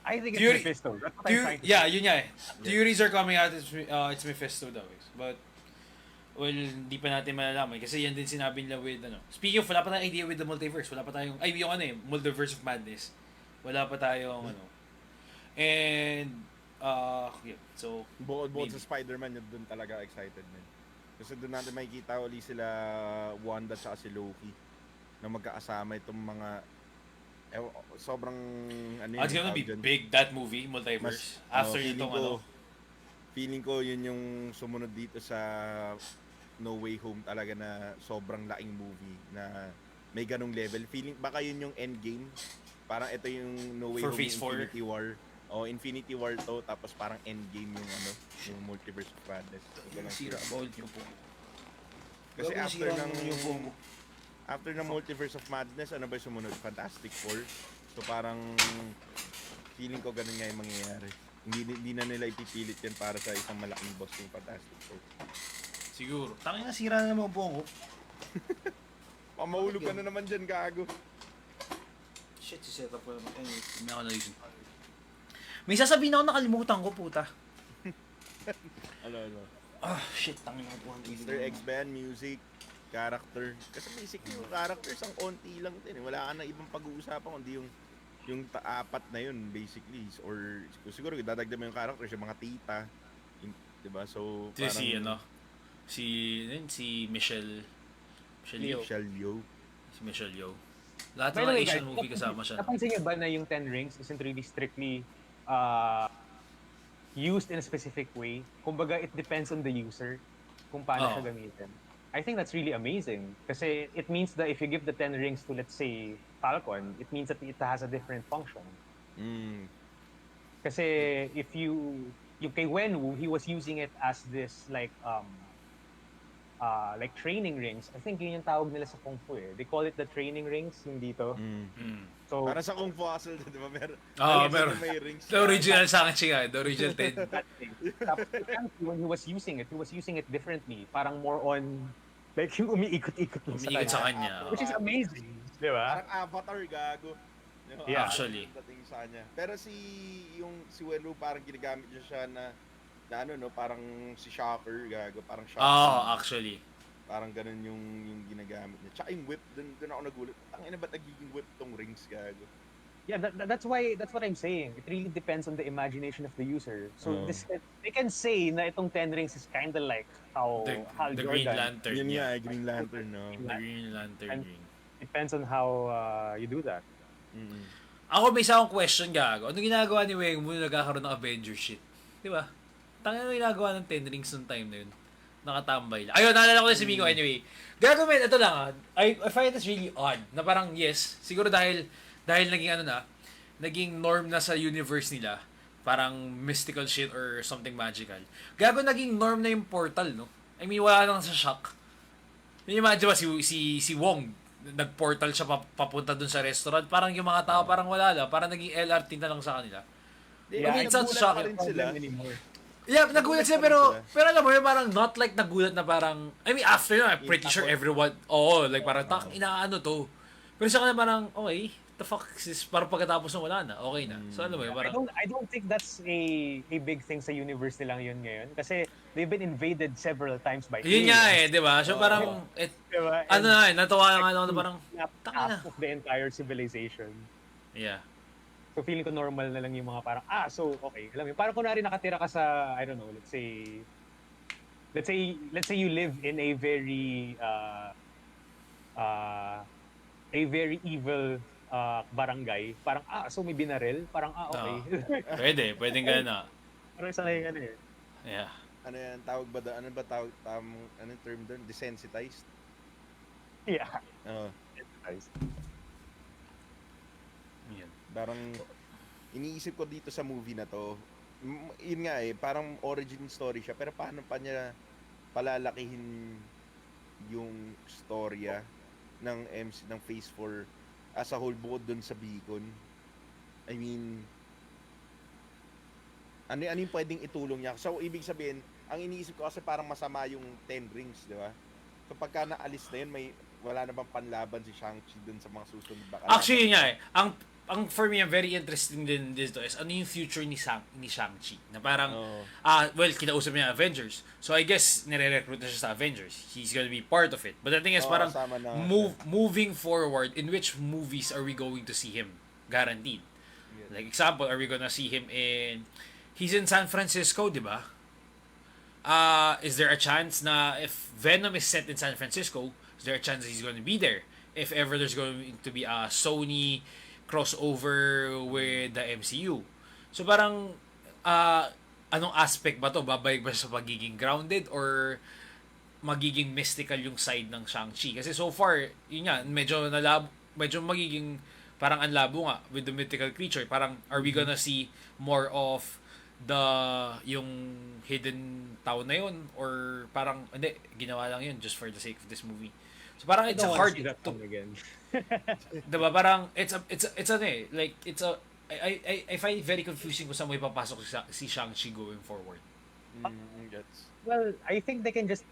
I think it's Theory- Mephisto. That's what I'm trying to Yeah, say. yun nga eh. Theories are coming out, it's Mephisto daw eh. But, well, hindi pa natin malalaman. Kasi yan din sinabi nila with, speaking of, wala pa tayong idea with the multiverse. Wala pa tayong, yung Multiverse of Madness. Wala pa tayong, And, yeah, so, Bukod maybe. sa Spider-Man, yun doon talaga excited man. Kasi doon natin makikita uli sila Wanda at si Loki na magkakasama itong mga sobrang It's gonna be tawag dyan? big, that movie, Multiverse. After itong, feeling ko yun yung sumunod dito sa No Way Home talaga na sobrang laking movie na may ganong level. Feeling baka yun yung Endgame. Parang ito yung No Way For Home, Phase 4. Infinity War. Infinity War to, tapos parang Endgame yung Multiverse of Madness. So, ganun Sira, siya. bawal niyo po. Kasi Huwag after sira ng yung phone mo. after ng Multiverse of Madness, ano ba yung sumunod? Fantastic Four. So parang feeling ko ganun nga yung mangyayari. Hindi na nila ipipilit yan para sa isang malaking boss yung Fantastic Four. Siguro. Tangin na, sira na naman ang buong ko. Mahulog ka na naman dyan, gago. Shit, si setup ko naman. Anyway, hindi ako naisip. May sasabihin ako, nakalimutan ko, puta. Ano. Ah, shit, tangin na po. Easter eggs ba yan? Music, character. Kasi basically yung characters ang onti lang din. Wala ka na ibang pag-uusapan kundi yung apat na yun basically. Or siguro dadagdag mo yung characters, yung mga tita. Diba? So parang si Michelle Yeoh. Michelle Yeoh. Si Michelle Yeoh. Lahat By ng the way, Asian guys, movie kasama siya. Napansin niyo ba na yung 10 rings isn't really strictly used in a specific way? Kumbaga, it depends on the user kung paano siya gamitin. I think that's really amazing. Kasi it means that if you give the 10 rings to, let's say, Falcon, it means that it has a different function. Kasi if yung kay Wenwu, he was using it as this like training rings. I think yun yung tawag nila sa Kung Fu eh. They call it the training rings yung dito. So, Para sa Kung Fu Hustle, di ba? Meron. May rings. The original Shang-chi nga, the original 10. that thing. Tapos, when he was using it differently. Parang more on, like yung umiikot-ikot lang Umiikot sa kanya. Which is amazing. Di ba? Parang Avatar, gago. Yeah. Actually. Dating sa kanya. Pero si Wenwu parang ginagamit niya siya na parang si Shocker, gago. Parang Shocker. Actually. Parang ganun yung ginagamit niya. Tsaka yung whip, dun ako nagulat. Tangina ba't nagiging whip tong rings, gago? Yeah, that's what I'm saying. It really depends on the imagination of the user. So they can say na itong 10 rings is kind of like how Hal The Jordan. Green Lantern. Yun nga, Green Lantern, no? The Green Lantern And- ring. Depends on how you do that. Ako may isa akong question, gago. Anong ginagawa ni Weng Mu na nagkakaroon ng Avengers shit? Di ba? Tangina na ginagawa ng 10 rings nung time na yun. Nakatambay lang. Ayun, naalala ko na si Miko anyway. Gago men, ito lang I find this really odd. Na parang yes, siguro dahil naging naging norm na sa universe nila. Parang mystical shit or something magical. Gago naging norm na yung portal, no? I mean, wala nang sa shock. Imagine ba si Wong, nag-portal siya papunta dun sa restaurant. Parang yung mga tao parang wala lang. Parang naging LRT na lang sa kanila. Yeah, it's not nagulat shocking. pa rin sila. Anymore. Yeah, nagulat sila Nagulat pero alam mo yun, parang not like nagulat na parang, I mean after na, I'm pretty sure everyone, like parang inaano to. Pero sa kanila parang, okay, the fuck is this? Parang pagkatapos na wala na, okay na. So alam mo yun, parang, I don't think that's a big thing sa universe nilang yun ngayon. Kasi they've been invaded several times by yun nga aliens. di ba? So parang, Diba? ano na natawa na nga ako na parang, half of the entire civilization. yeah. So feeling ko normal na lang yung mga parang, so okay. Alam mo, parang kunwari nakatira ka sa, I don't know, let's say you live in a very evil barangay. Parang, so may binaril. Parang, okay. Pwedeng gano'n na. Parang sanay ka na eh. Yeah. Ano yan, tawag ba doon? Ano ba tawag, anong term doon? Desensitized? Yeah. Yan. Parang iniisip ko dito sa movie na to, yun nga parang origin story siya, pero paano pa niya palalakihin yung storya ng MC ng Phase 4 as a whole bukod dun sa Beacon. I mean, ano yung pwedeng itulong niya? So, ibig sabihin, ang iniisip ko kasi parang masama yung 10 rings, di ba? So, pagka naalis na yun, wala na bang panlaban si Shang-Chi dun sa mga susunod na kalaban? Actually, yun nga eh. Ang for me, ang very interesting din dito is ano yung future ni Shang-Chi. Na parang, well, kinausap niya Avengers. So, I guess, nire-recruit na siya sa Avengers. He's gonna be part of it. But the thing is, parang, moving forward, in which movies are we going to see him? Guaranteed. Yeah. Like, example, are we gonna see him in... He's in San Francisco, di ba? Is there a chance na if Venom is set in San Francisco, is there a chance that he's going to be there? If ever there's going to be a Sony crossover with the MCU. So parang, anong aspect ba to? Babalik ba sa pagiging grounded or magiging mystical yung side ng Shang-Chi? Kasi so far, yun nga, medyo magiging parang anlabo nga with the mythical creature. Parang, are we gonna see more of yung hidden town na yun or parang hindi ginawa lang yun just for the sake of this movie, so parang it's a hard to again. diba parang it's I find it very confusing kung saan mo ipapasok si Shang-Chi going forward. Well, I think they can just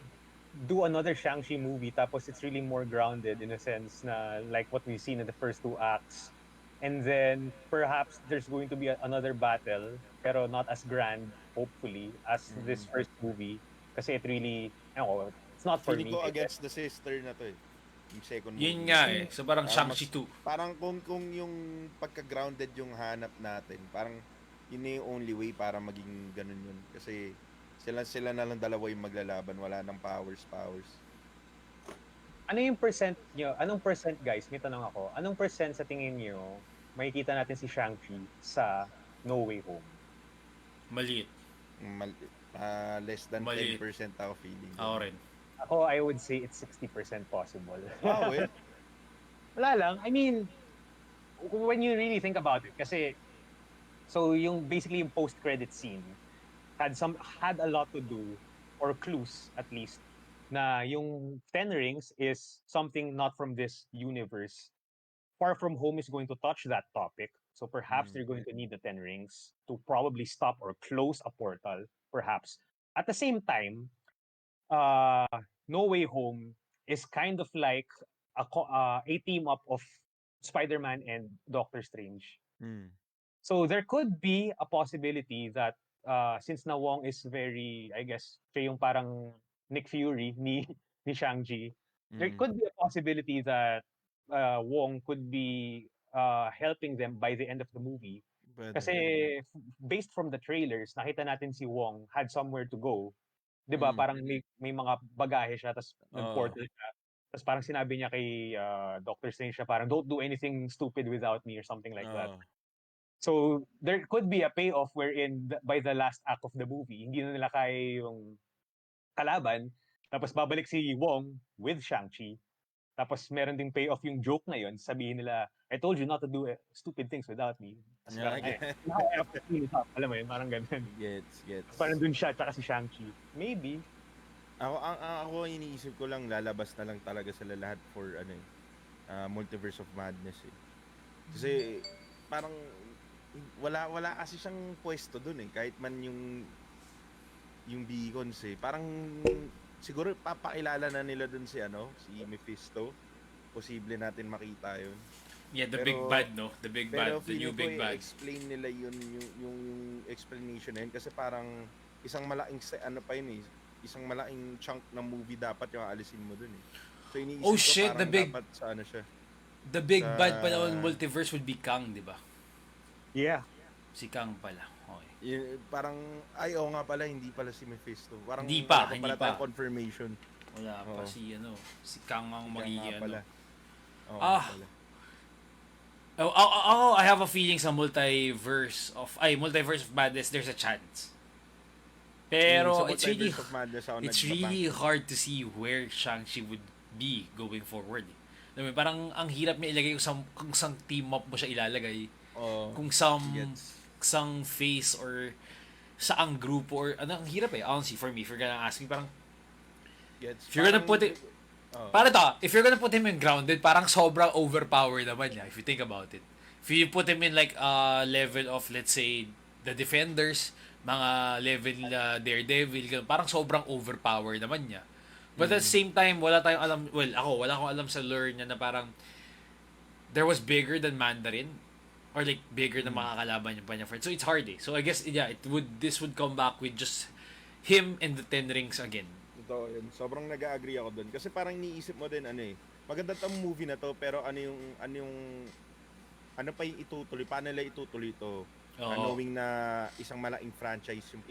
do another Shang-Chi movie tapos it's really more grounded in a sense na like what we've seen in the first 2 acts. And then, perhaps there's going to be another battle, pero not as grand, hopefully, as this first movie. Kasi it really, it's not for me. Feeling ko against the sister na to eh. Yung second movie. Yun nga eh. So parang Shang-Chi 2. Parang kung yung pagka-grounded yung hanap natin, parang yun na yung only way para maging ganun yun. Kasi sila na lang dalawa yung maglalaban, wala nang powers. Ano yung percent nyo? Anong percent, guys? May tanong ako. Anong percent sa tingin nyo makikita natin si Shang-Chi sa No Way Home? Maliit. Less than Maliit. 10% ako feeling. Ako rin. Ako, I would say it's 60% possible. Wow, eh. Wala lang. I mean, when you really think about it, kasi, so basically yung post-credit scene had a lot to do, or clues at least, na yung 10 rings is something not from this universe. Far From Home is going to touch that topic. So perhaps they're going to need the 10 rings to probably stop or close a portal, perhaps. At the same time, No Way Home is kind of like a team up of Spider-Man and Doctor Strange. So there could be a possibility that since na Wong is very, I guess, siya yung parang Nick Fury ni Shang-Chi, there could be a possibility that Wong could be helping them by the end of the movie. Kasi based from the trailers, nakita natin si Wong had somewhere to go. 'Di ba? Parang may mga bagahe siya tapos nag-portal siya. Tapos parang sinabi niya kay Doctor Strange siya parang don't do anything stupid without me or something like that. So there could be a payoff wherein by the last act of the movie, hindi na nila kaya yung kalaban, tapos babalik si Wong with Shang-Chi. Tapos meron ding payoff yung joke na yun, sabihin nila, I told you not to do stupid things without me. Tapos now I have to clean it up. Alam mo yun, parang ganun. Gets. Parang dun siya, tsaka si Shang-Chi. Maybe. Ako iniisip ko lang, lalabas na lang talaga sila lahat for Multiverse of Madness eh. Kasi parang wala kasi siyang pwesto dun eh. Kahit man yung Beacons eh. Parang siguro papakilala na nila dun si Mephisto. Posible natin makita yun. Yeah, the big bad, no? The big bad, the new big bad. Explain nila yun, yung explanation na yun. Kasi parang isang malaking, isang malaking chunk ng movie dapat yung alisin mo dun eh. So iniisip ko parang dapat sa siya. The big bad pala on multiverse would be Kang, di ba? Yeah. Si Kang pala. Okay. Parang, oo nga pala, hindi pala si Mephisto. Parang hindi pa. tayong confirmation. Wala pa si Kang ang magiging pala. I have a feeling sa Multiverse of Madness, there's a chance. Pero it's really hard to see where Shang-Chi would be going forward. Parang ang hirap niya ilagay kung sang team up mo siya ilalagay. kung Gets. sang face or saang grupo or ano, ang hirap honestly for me, if you're gonna ask me, parang Gets. if you're gonna put it, para to, if you're gonna put him in grounded, parang sobrang overpowered naman niya, if you think about it. If you put him in like a level of, let's say, the defenders, mga level daredevil, ganun, parang sobrang overpowered naman niya. But at the same time, wala tayong alam, wala akong alam sa lore niya na parang there was bigger than Mandarin or like bigger na makakalaban yung kanya friend. So it's hard So I guess yeah, this would come back with just him and the Ten Rings again. Totoo yun. Sobrang nag-agree ako doon. Kasi parang niisip mo din maganda tong movie na to pero ano pa yung itutuloy? Paano nila itutuloy to? Knowing na isang malaking franchise yung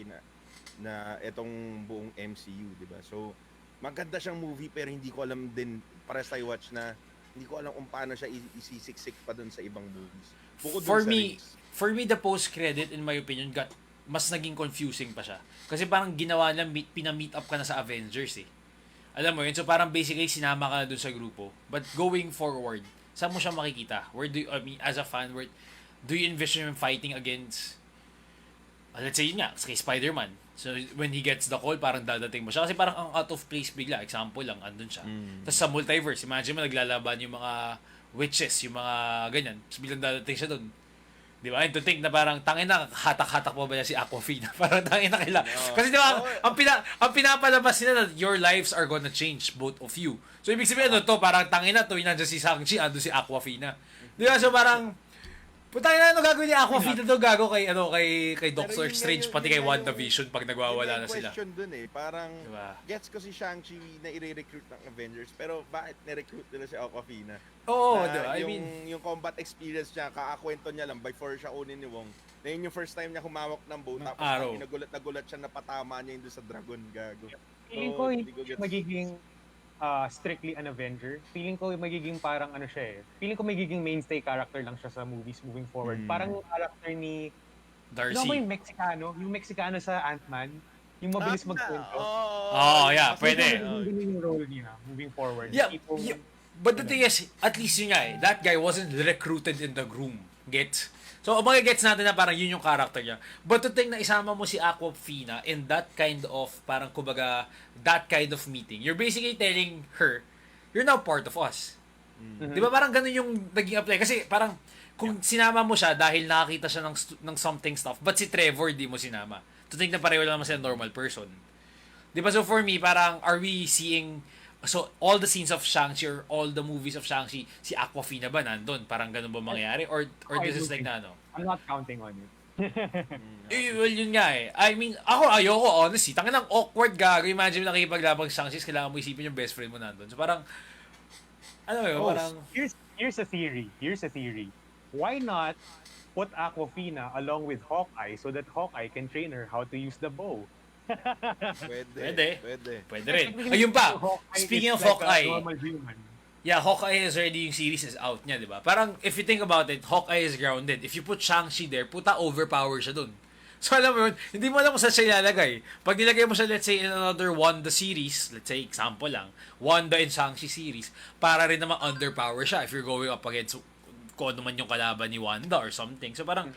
na etong buong MCU, di ba? So, maganda siyang movie pero hindi ko alam din, pares tayo watch na, hindi ko alam kung paano siya isisiksik pa dun sa ibang movies. Bukod dun sa Rings. For me, the post-credit, in my opinion, mas naging confusing pa siya. Kasi parang ginawa na, pina-meet up ka na sa Avengers Alam mo yun? So parang basically, sinama ka na dun sa grupo. But going forward, saan mo siya makikita? As a fan, do you envision him fighting against, let's say yun nga, kay Spider-Man. So when he gets the call, parang dadating mo siya. Kasi parang ang out of place bigla. Example lang, andun siya. Tapos sa multiverse, imagine mo naglalaban yung mga witches, yung mga ganyan. Tapos biglang dadating siya dun. Di ba? And to think na parang tangin na hatak-hatak mo ba niya si Aquafina? Parang tangin na kailangan. Kasi di ba, ang pinapalabas nila na your lives are gonna change, both of you. So ibig sabihin to, parang tangin na to, yung nandiyan si Shang-chi, ando si Aquafina. Di ba? So parang, putangin na, ano gagawin ni Aquafina to? Gago kay Doctor Strange, pati kay WandaVision pag nagwawala na sila. Question dun parang, diba? Gets ko si Shang-Chi na i-recruit ng Avengers, pero bakit ni-recruit nila si Aquafina? Oo, diba? I Yung combat experience niya, kakakwento niya lang before siya kunin ni Wong. Na yun yung first time niya humawak ng bow, tapos nagulat siya na patama niya yun sa dragon, gago. Feeling ko hindi ko magiging strictly an Avenger. Feeling ko magiging parang ano siya Feeling ko magiging mainstay character lang siya sa movies moving forward. Parang yung character ni Darcy. Ano ba yung Mexicano sa Ant-Man? Yung mabilis magkwento. Yeah, pwede. Yung role niya moving forward. Yeah. But the thing is, at least yun nga that guy wasn't recruited in the room. Gets? So, magigets natin na parang yun yung character niya. But to think na isama mo si Aquafina in that kind of, parang kumbaga, that kind of meeting, you're basically telling her, you're now part of us. Di ba parang ganun yung naging apply? Kasi parang, kung sinama mo siya dahil nakakita siya ng something stuff, but si Trevor di mo sinama. To think na pareho lang naman siya normal person. Di ba? So for me, parang, are we seeing, so all the scenes of Shang-Chi or all the movies of Shang-Chi, si Aquafina ba nandun? Parang ganun ba mangyayari? Or this is like na ano? I'm not counting on it. Well, yun nga I mean, ako ayoko, honestly. Tangin ng awkward gago. Imagine mo nakikipaglabang Shang-Chi, kailangan mo isipin yung best friend mo nandun. So parang, ano yun, parang... Here's a theory. Why not put Aquafina along with Hawkeye so that Hawkeye can train her how to use the bow? Pwede rin. Ayun pa, speaking of Hawkeye, yeah, Hawkeye is already, yung series is out niya, di ba? Parang, if you think about it, Hawkeye is grounded. If you put Shang-Chi there, overpower siya dun. So, alam mo yun, hindi mo alam kung saan siya ilalagay. Pag nilagay mo siya, let's say, in another Wanda series, let's say, example lang, Wanda and Shang-Chi series, para rin naman underpower siya if you're going up against kung ano man yung kalaban ni Wanda or something. So, parang,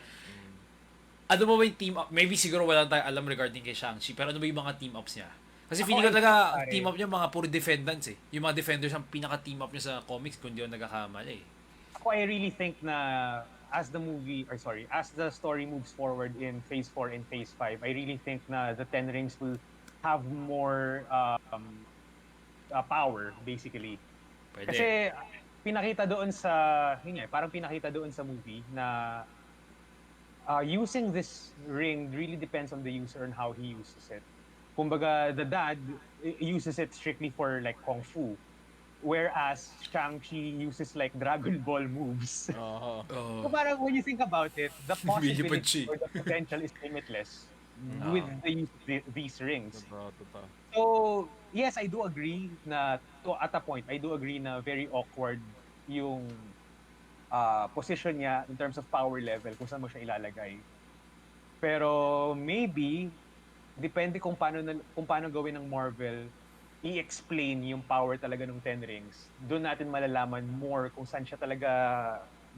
ano ba yung team up? Maybe siguro wala tayong alam regarding kay Shang-Chi, pero ano ba yung mga team ups niya? Kasi feeling ko talaga, team up niya mga puro defendants Yung mga defenders ang pinaka-team up niya sa comics kung di ako nagkakamali Ako, I really think na as the story moves forward in Phase 4 and Phase 5, I really think na the Ten Rings will have more power, basically. Pwede. Kasi pinakita doon sa, parang pinakita doon sa movie na using this ring really depends on the user and how he uses it. Kumbaga, the dad uses it strictly for like Kung Fu. Whereas Shang-Chi uses like Dragon Ball moves. So parang when you think about it, the possibility or the potential is limitless with the use of these rings. So, yes, I do agree na, at a point, I do agree na very awkward yung position niya in terms of power level, kung saan mo siya ilalagay. Pero maybe, depende kung paano gawin ng Marvel i-explain yung power talaga ng Ten Rings. Doon natin malalaman more kung saan siya talaga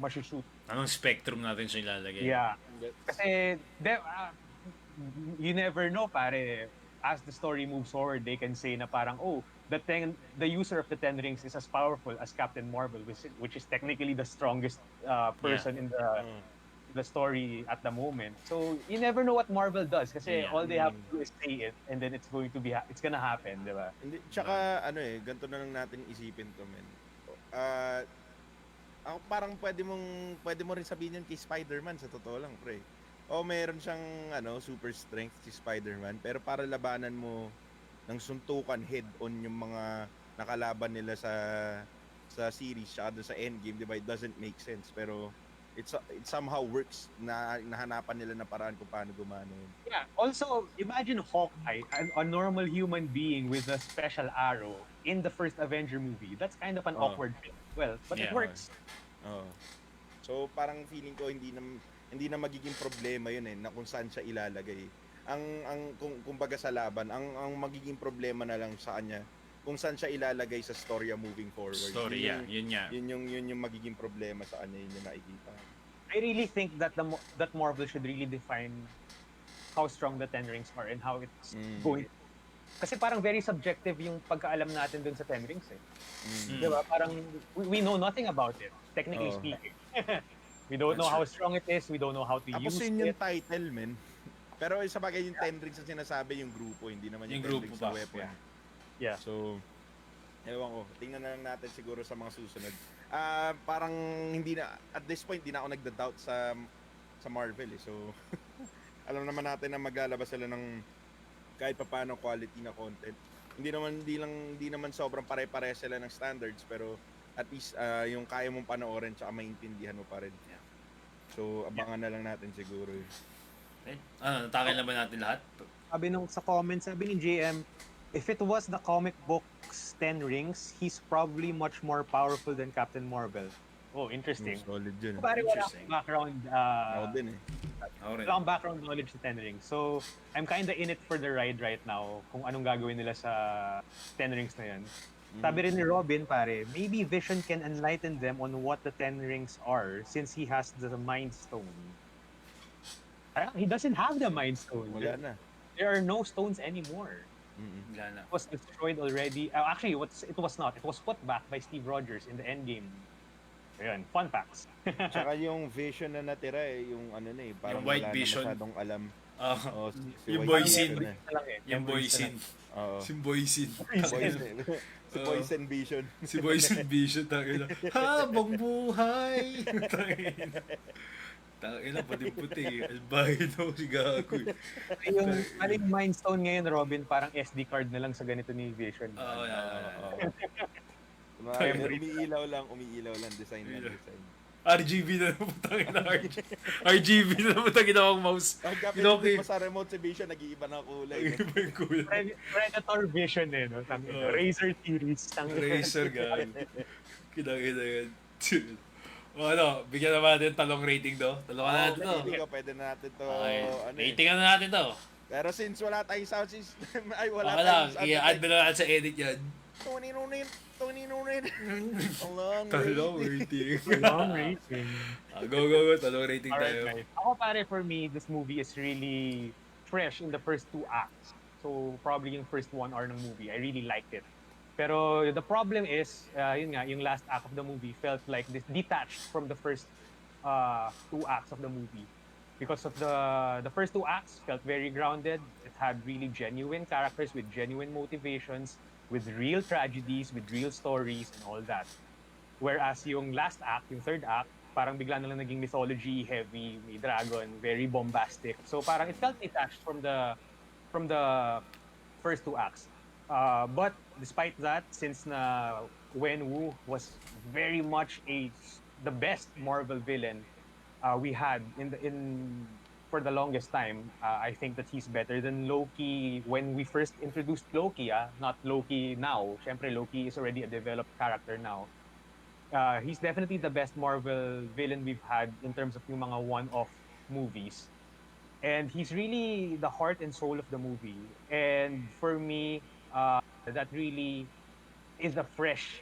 masushoot. Anong spectrum natin siya ilalagay? Yeah. Kasi, you never know, pare. As the story moves forward, they can say na parang, oh, the user of the Ten Rings is as powerful as Captain Marvel, which is technically the strongest person in the story at the moment. So, you never know what Marvel does kasi Yeah. all they have to do is say it and then it's gonna happen, di ba? Hindi, tsaka ganito na lang natin isipin to, men. Ako parang pwede mo rin sabihin yun kay Spider-Man sa totoo lang, pre. O meron siyang super strength si Spider-Man, pero para labanan mo ng suntukan head on yung mga nakalaban nila sa series tsaka doon sa endgame, di ba? It doesn't make sense, pero it somehow works na nahanapan nila na paraan kung paano gumana yun. Yeah. Also, imagine Hawkeye, a normal human being with a special arrow in the first Avenger movie. That's kind of an awkward thing. Well, but it Yeah. works. So parang feeling ko hindi na magiging problema yun na kung saan siya ilalagay. Kung baga sa laban, ang magiging problema na lang sa kanya kung saan siya ilalagay sa storya moving forward. Story, yun nga. Yun yung magiging problema sa kanya, yun yung nakikita. I really think that that Marvel should really define how strong the Ten Rings are and how it's going. Kasi parang very subjective yung pagkaalam natin dun sa Ten Rings eh. Di ba? Parang we know nothing about it, technically speaking. We don't know how strong it is, we don't know how to Tapos use yun yung it. title, men. Pero sa bagay yung Ten Rings na sinasabi yung grupo, hindi naman yung Yung Ten grupo Rings ba? na weapon. Yeah. So, ewan ko, tingnan na lang natin siguro sa mga susunod. Parang hindi na, at this point, hindi na ako nagda-doubt sa Marvel eh. So, alam naman natin na maglalabas sila ng kahit papaano quality na content. Hindi naman sobrang pare-pare sila ng standards, pero at least yung kaya mong panoorin tsaka maintindihan mo pa rin. So, abangan na lang natin siguro. Natakin na ba natin lahat? Sabi sa comments, sabi ni JM, if it was the comic books Ten Rings, he's probably much more powerful than Captain Marvel. Oh, interesting. Solid yun. Pare wala Interesting. akong background, Ako din eh. Alright. wala akong background knowledge sa Ten Rings. So, I'm kinda in it for the ride right now kung anong gagawin nila sa Ten Rings na yan. Sabi rin ni Robin, pare, maybe Vision can enlighten them on what the Ten Rings are since he has the Mind Stone. He doesn't have the Mind Stone. Wala na. There are no stones anymore. Wala na. It was destroyed already. Actually, it was not. It was put back by Steve Rogers in the Endgame. Ayun, fun facts. Tsaka yung Vision na natira yung parang Yung White wala Vision. na masyadong alam. Yung White boy scene. Vision na. Yung boy scene. Oo. Si boy scene. Si Poison Vision. Si Boys in Vision, tangina. Habang buhay! Tangina, puti-puti. Albino, si Gago. yung aling Mind Stone ngayon, Robin, parang SD card na lang sa ganito ni Vision. Oo. Umiilaw lang, design. RGB na naman, tangina. RGB na naman, tangina ang mouse. Ang kapit Okay. mo sa remote si Vision, nag-iiba na kulay. Iba yung kulay. Predator Vision no? Razor Series. Razer, gago. Kinakita yan. Bigyan naman natin talong rating to. Talongan natin to. Hindi ko, pwede na natin to. Okay. Ratingan na natin to. Pero since wala tayong sound system, wala Okay lang, tayong i-add mo na natin sa edit yan. Tunin. Talong rating. Long rating. Go. Talong rating Alright, tayo. guys. Ako pare, for me, this movie is really fresh in the first two acts. So, probably yung first 1 hour ng movie. I really liked it. Pero the problem is, yun nga, yung last act of the movie felt like this detached from the first 2 acts of the movie. Because of the first 2 acts felt very grounded. It had really genuine characters with genuine motivations, with real tragedies, with real stories, and all that. Whereas yung last act, yung third act, parang bigla na lang naging mythology heavy, may dragon, very bombastic. So parang it felt detached from the first 2 acts. But despite that, since na Wenwu was very much the best Marvel villain we had for the longest time, I think that he's better than Loki when we first introduced Loki, not Loki now. Syempre, Loki is already a developed character now. He's definitely the best Marvel villain we've had in terms of yung mga one-off movies. And he's really the heart and soul of the movie. And for me, that really is a fresh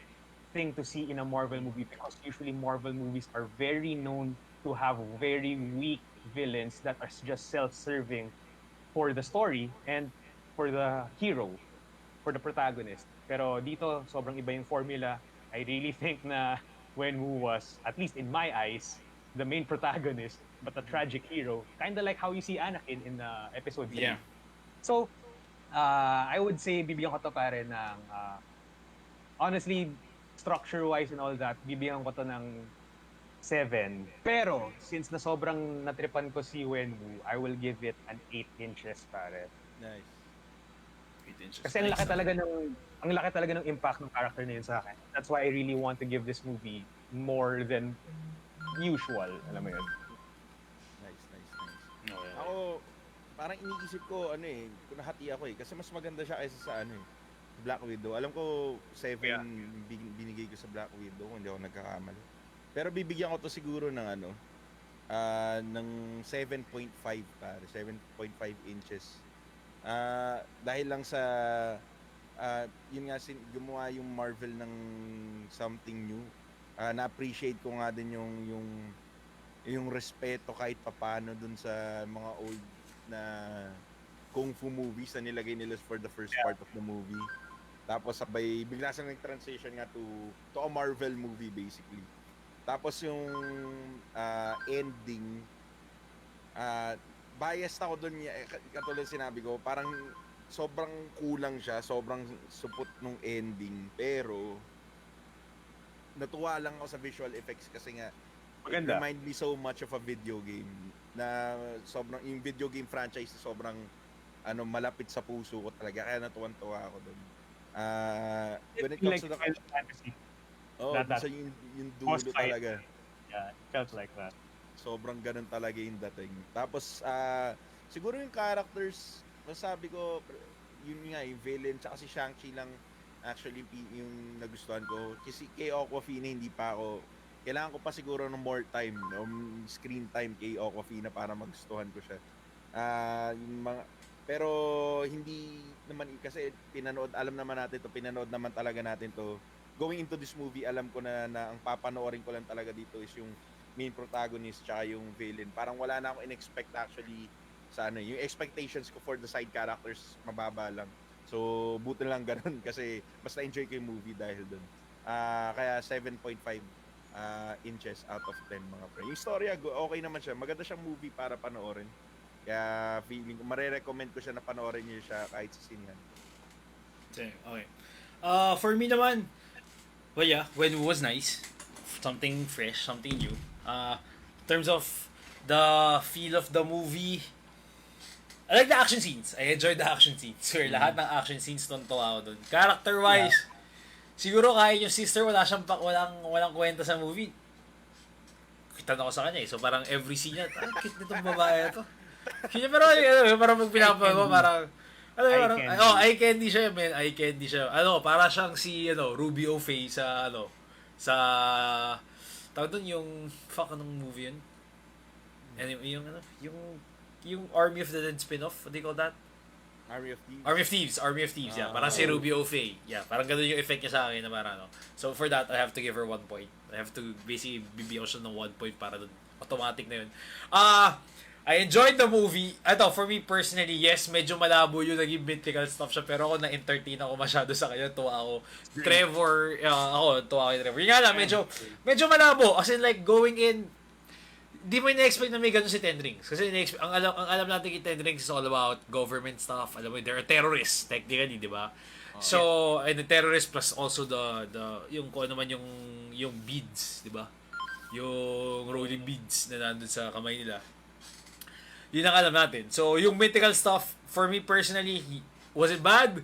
thing to see in a Marvel movie because usually Marvel movies are very known to have very weak villains that are just self-serving for the story and for the hero, for the protagonist. Pero dito, sobrang iba yung formula. I really think na Wenwu was, at least in my eyes, the main protagonist, but a tragic hero. Kind of like how you see Anakin in episode 3. Yeah. So, I would say, bibigyan ko to pare ng, honestly, structure-wise and all that, bibigyan ko to ng 7. Pero, since na sobrang natripan ko si Wenwu, I will give it an 8 inches, pare. Nice. Kasi ang laki talaga ng impact ng character na yun sa akin. That's why I really want to give this movie more than usual. Alam mo yun? Nice. Ako, parang iniisip ko, kung nahati ako kasi mas maganda siya kaysa sa Black Widow. Alam ko, 7 binigay ko sa Black Widow, kung hindi ako nagkakamali. Pero bibigyan ko to siguro ng ng 7.5 pare, 7.5 inches. Dahil lang sa yun nga gumawa yung Marvel ng something new. Na-appreciate ko nga din yung respeto kahit papaano dun sa mga old na kung fu movies na nilagay nila for the first part of the movie. Tapos sabay bigla silang nag-transition nga to a Marvel movie basically. Tapos yung ending, biased ako doon, katulad sinabi ko, parang sobrang kulang siya, sobrang supot nung ending, pero natuwa lang ako sa visual effects kasi nga Maganda. it remind me so much of a video game na sobrang yung video game franchise na sobrang malapit sa puso ko talaga, kaya natuwan-tuwa ako doon. When it comes to the fantasy. sa yung dulo talaga. Yeah, it felt like that. Sobrang ganun talaga yung dating. Tapos, siguro yung characters, masabi ko, yun nga, yung villain, tsaka si Shang-chi lang actually yung nagustuhan ko. Kasi kay Awkwafina, hindi pa ako, kailangan ko pa siguro ng more time, screen time kay Awkwafina para magustuhan ko siya. Pero hindi naman, kasi alam naman natin to, pinanood naman talaga natin to. Going into this movie, alam ko na ang papanoorin ko lang talaga dito is yung main protagonist tsaka yung villain. Parang wala na akong in-expect actually sa yung expectations ko for the side characters mababa lang. So buti lang ganun kasi mas na-enjoy ko yung movie dahil dun. Kaya 7.5 inches out of 10 mga pre. Yung storya okay naman siya. Maganda siyang movie para panoorin. Kaya feeling ko mare-recommend ko siya na panoorin niyo siya kahit sa sinihan. Okay. For me naman, well yeah, when it was nice, something fresh, something new. In terms of the feel of the movie, I like the action scenes. I enjoyed the action scenes. Sure, lahat ng action scenes tuntua ako dun. Character-wise, siguro kahit yung sister walang kwenta sa movie. Kita na ko sa kanya So parang every scene niya, cute nitong babae to. Pero parang magpinapa mo, parang eye candy siya, man. Eye candy siya. Para siyang si Ruby O'Fay sa tawag doon yung anong movie yun? Yung Army of the Dead spin-off, what do you call that? Army of Thieves. Army of Thieves, yeah. Parang si Ruby O'Fay. Yeah, parang ganun yung effect niya sa akin na parang So for that, I have to give her 1 point. I have to basically bibigyan ko siya ng 1 point para doon. Automatic na yun. I enjoyed the movie. For me personally, yes, medyo malabo yung naging mythical stuff siya, pero ako na-entertain ako masyado sa kanya. Tuwa ako. Trevor, tuwa ako kay Trevor. Yung nga lang, medyo malabo. As in like, going in, di mo ina-expect na may ganun si Ten Rings. Kasi ang alam natin kay Ten Rings is all about government stuff. Alam mo, they're terrorists, technically, di ba? And the terrorists plus also the yung kung ano man yung beads, di ba? Yung rolling beads na nandun sa kamay nila. Yun ang alam natin. So, yung mythical stuff, for me personally, was it bad?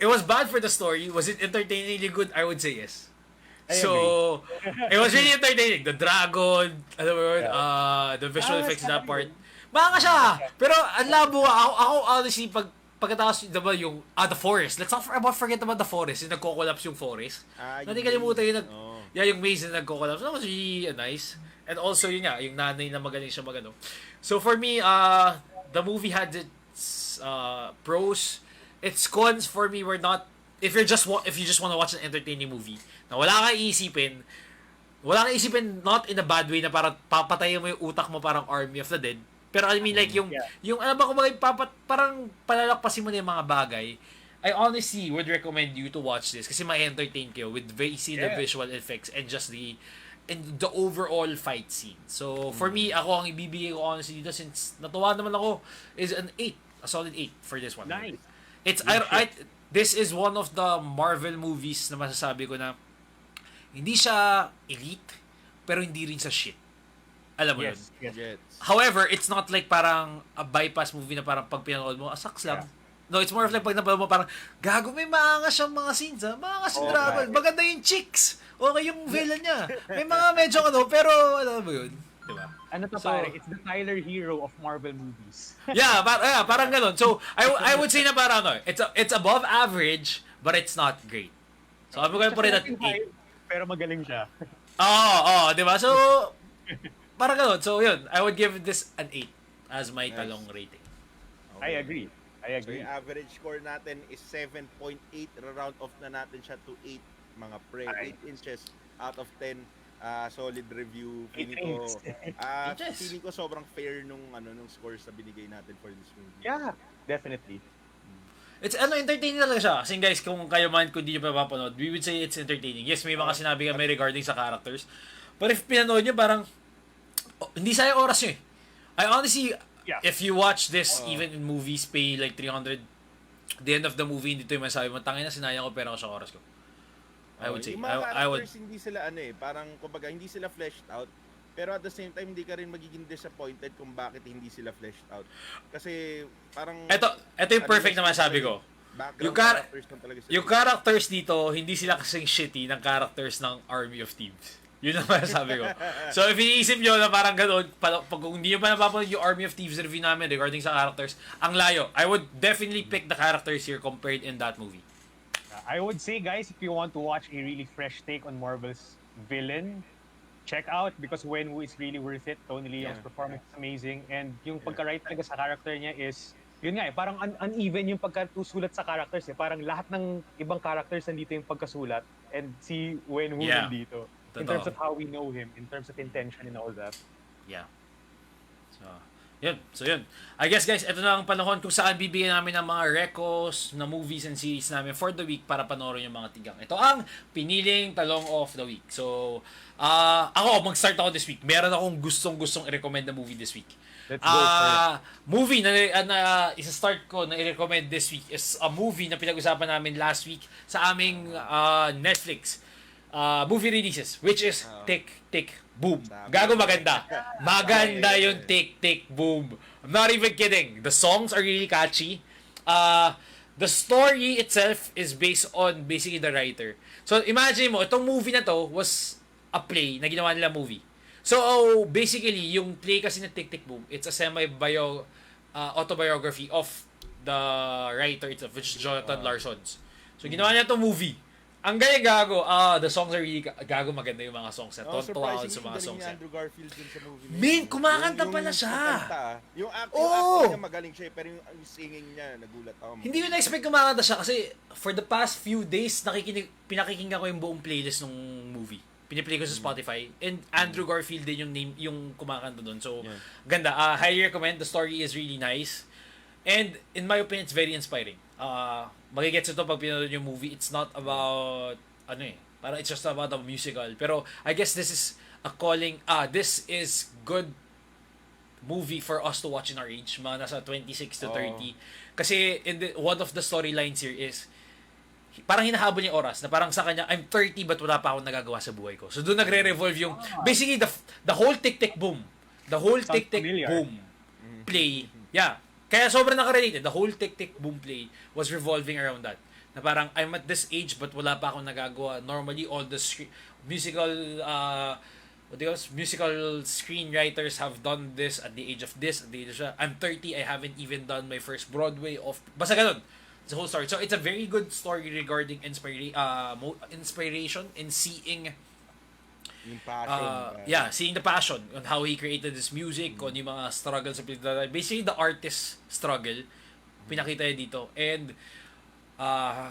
It was bad for the story. Was it entertainingly good? I would say yes. So, it was really entertaining. The dragon, alam mo yun, the visual effects in that part. Baka siya! Pero, ang labo ako honestly, pagkatapos, diba yung, the forest. Let's not forget about the forest. Yung nagko-collapse yung forest. Hindi kalimutan yung yung maze na nagko-collapse. That was really nice. And also, yun nga, yung nanay na magaling siya magano. So, for me, the movie had its pros. Its cons for me were not if you just want to watch an entertaining movie na wala kang isipin not in a bad way na parang papatayin mo yung utak mo parang Army of the Dead. Pero I mean like yung ano ba kumbaga parang palalakpasin mo na yung mga bagay. I honestly would recommend you to watch this kasi ma-entertain kayo with the visual effects and just the overall fight scene. So, for me, ako ang ibibigay ko honestly dito since natuwa naman ako is an 8. A solid 8 for this one. Nice. It's this is one of the Marvel movies na masasabi ko na hindi siya elite pero hindi rin sa shit. Alam mo yun? Yes. However, it's not like parang a bypass movie na parang pag pinanood mo, sucks lang. No, it's more of like pag napanood mo parang, gago may maangas siyang mga scenes ha? Maangas yung drama. Maganda yung chicks. Okay yung villain niya. May mga medyo pero alam mo yun. Diba? Ano to pare? It's the Tyler Hero of Marvel movies. Parang ganun. So, I would say na parang it's above average, but it's not great. So, I'm going to put it at 8. Pero magaling siya. Diba? So, parang ganun. So, yun. I would give this an 8 as my talong rating. Okay. I agree. So, yung average score natin is 7.8. Round off na natin siya to 8, mga pre. 8 inches out of 10. Solid review. Feeling ko sobrang fair nung scores na binigay natin for this movie. Yeah, definitely. It's entertaining talaga siya. Kasi guys, kung kayo man, kung di nyo pa mapanood, we would say it's entertaining. Yes, may mga sinabi kami regarding sa characters. But if pinanood nyo, parang, hindi sayang oras nyo eh. I honestly, if you watch this, even in movies, pay like 300, the end of the movie, hindi ito yung masabi mo, tangin na sinayang ko pera ko sa oras ko. I would say. Yung mga characters, hindi sila parang, kumbaga, hindi sila fleshed out. Pero at the same time, hindi ka rin magiging disappointed kung bakit hindi sila fleshed out. Kasi, parang... Ito yung perfect naman sabi ko. Yung characters dito, hindi sila kasing shitty ng characters ng Army of Thieves. Yun ang masasabi ko. So, if iniisip nyo na parang gano'n, pag hindi nyo pa napapanood yung Army of Thieves review namin regarding sa characters, ang layo. I would definitely pick the characters here compared in that movie. I would say, guys, if you want to watch a really fresh take on Marvel's villain, check out because Wenwu is really worth it. Tony Leung's performance is amazing. And yung pagka-write talaga sa character niya is, yun nga parang uneven yung pagkasulat sa characters eh. Parang lahat ng ibang characters nandito yung pagkasulat and si Wenwu nandito. In terms of how we know him, in terms of intention and all that. Yeah. So, yun. I guess, guys, ito na ang panahon kung saan bibigyan namin ng mga recos na movies and series namin for the week para panoorin yung mga tigang. Ito ang piniling talong of the week. So, mag-start ako this week. Meron akong gustong i-recommend na movie this week. Let's go for it. Movie na isa-start ko na i-recommend this week is a movie na pinag-usapan namin last week sa aming Netflix movie releases, which is Tick, Tick, Boom. Gago maganda. Maganda yung Tick, Tick, Boom. I'm not even kidding. The songs are really catchy. The story itself is based on basically the writer. So, imagine mo, itong movie na to was a play na ginawa nila movie. So, basically, yung play kasi na Tick, Tick, Boom, it's a autobiography of the writer itself, which is Jonathan Larson's. So, ginawa niya itong movie. Ang galing gago. The songs are really gago, maganda yung mga songs na. Tontuwa ako sa mga songs. Andrew Garfield din sa movie. Min, kumakanta pala siya. Yung acting niya magaling siya, pero yung singing niya, nagulat ako. Hindi ko na-expect kumakanta siya kasi for the past few days, pinakikinggan ko yung buong playlist ng movie. Piniplay ko sa Spotify. And Andrew Garfield din yung kumakanta doon. So, ganda. Highly recommend. The story is really nice. And in my opinion, it's very inspiring. Magigets ito pag pinanood yung movie. It's not about parang it's just about a musical. Pero I guess this is a calling. This is good movie for us to watch in our age, mga nasa 26 to 30. Kasi one of the storylines here is parang hinahabol niya oras na parang sa kanya, I'm 30 but wala pa akong nagagawa sa buhay ko. So doon nagre-revolve yung basically the whole Tick Tick Boom. The whole Tick Tick Boom play. Yeah. Kaya sobrang nakarelated. The whole Tick Tick Boom play was revolving around that. Na parang, I'm at this age but wala pa akong nagagawa. Normally, all the musical screenwriters have done this at the age of this, at the age of I'm 30, I haven't even done my first Broadway of... Basta ganun. It's a whole story. So, it's a very good story regarding inspiration in seeing... Yung passion. Seeing the passion on how he created this music, on yung mga struggles sa basically the artist struggle, pinakita niya dito. And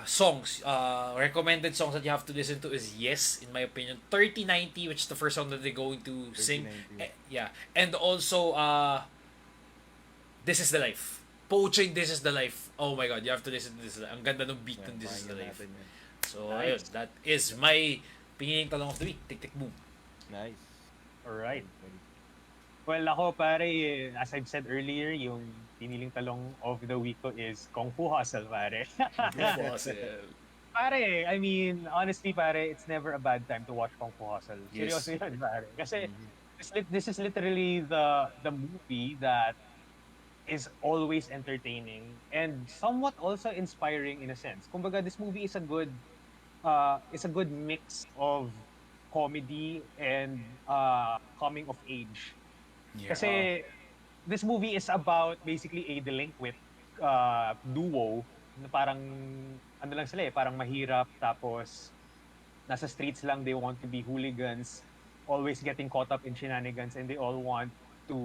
songs, recommended songs that you have to listen to is Yes, in my opinion. 3090, which is the first song that they're going to sing. 3090. Yeah. And also, This is the Life. Poaching This is the Life. Oh my god, you have to listen to this. Ang ganda ng beat ng This is the Life. Natin yan. So, Nice. ayun, that is my Piniling Talong of the Week. Tik Tik Boom. Nice. Alright. Well, ako pare, as I've said earlier, yung piniling talong of the week ko is Kung Fu Hustle, pare. Pare, I mean, honestly, pare, it's never a bad time to watch Kung Fu Hustle. Yes. Seryoso yun, pare. Kasi Mhm. this is literally the movie that is always entertaining and somewhat also inspiring in a sense. Kumbaga, this movie is a good mix of comedy and coming of age. Yeah. Kasi this movie is about basically a delinquent duo na parang ano lang sila parang mahirap tapos nasa streets lang, they want to be hooligans, always getting caught up in shenanigans, and they all want to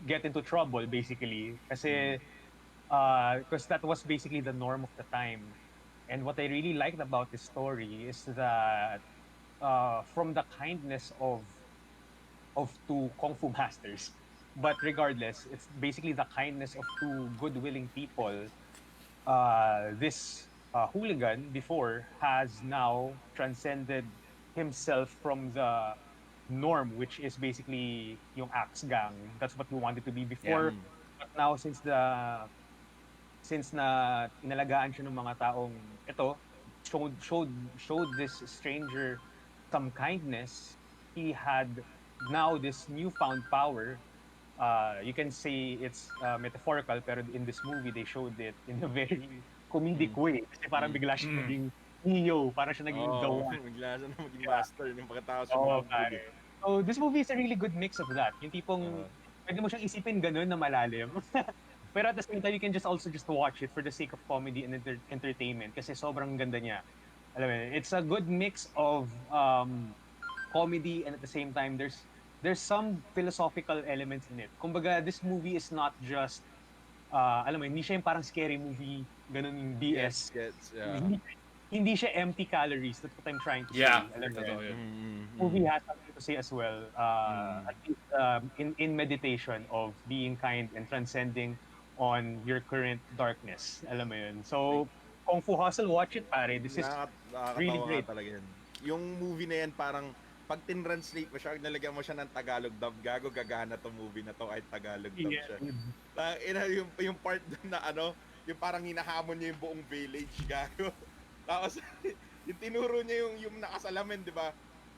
get into trouble basically kasi because that was basically the norm of the time. And what I really liked about this story is that from the kindness of two kung fu masters. But regardless, it's basically the kindness of two good-willing people. This hooligan before has now transcended himself from the norm, which is basically yung axe gang. That's what we wanted to be before. Yeah. But now, since na inalagaan siya ng mga taong ito, showed this stranger some kindness, he had now this newfound power. You can say it's metaphorical, pero in this movie they showed it in a very comedic way. Kasi parang bigla siya naging Neo, parang siya naging The One. Bigla siya na maging master yung pagkatapos Oo, ng pare. So this movie is a really good mix of that. Yung tipong pwede mo siyang isipin ganun na malalim. Pero at the same time, you can also just watch it for the sake of comedy and entertainment kasi sobrang ganda niya. Alam mo, it's a good mix of comedy, and at the same time there's some philosophical elements in it. Kumbaga, this movie is not just alam mo, hindi siya yung parang scary movie, ganun yung BS. Yeah. Hindi siya empty calories. That's what I'm trying to Yeah. say. Alam mo, Totoo yun. movie has something to say as well. At least in meditation of being kind and transcending on your current darkness. Alam mo yun. So, Kung Fu Hustle, watch it, pare. This is really Nakakatawa great. nga talaga yan. Yung movie na yan, parang pag tin-translate mo siya, nalagyan mo siya ng Tagalog dub, gago gagana tong movie na to kahit Tagalog dub siya. Yung part dun na yung parang hinahamon niya yung buong village, gago. Tapos, yung tinuro niya yung nakasalamin, di ba?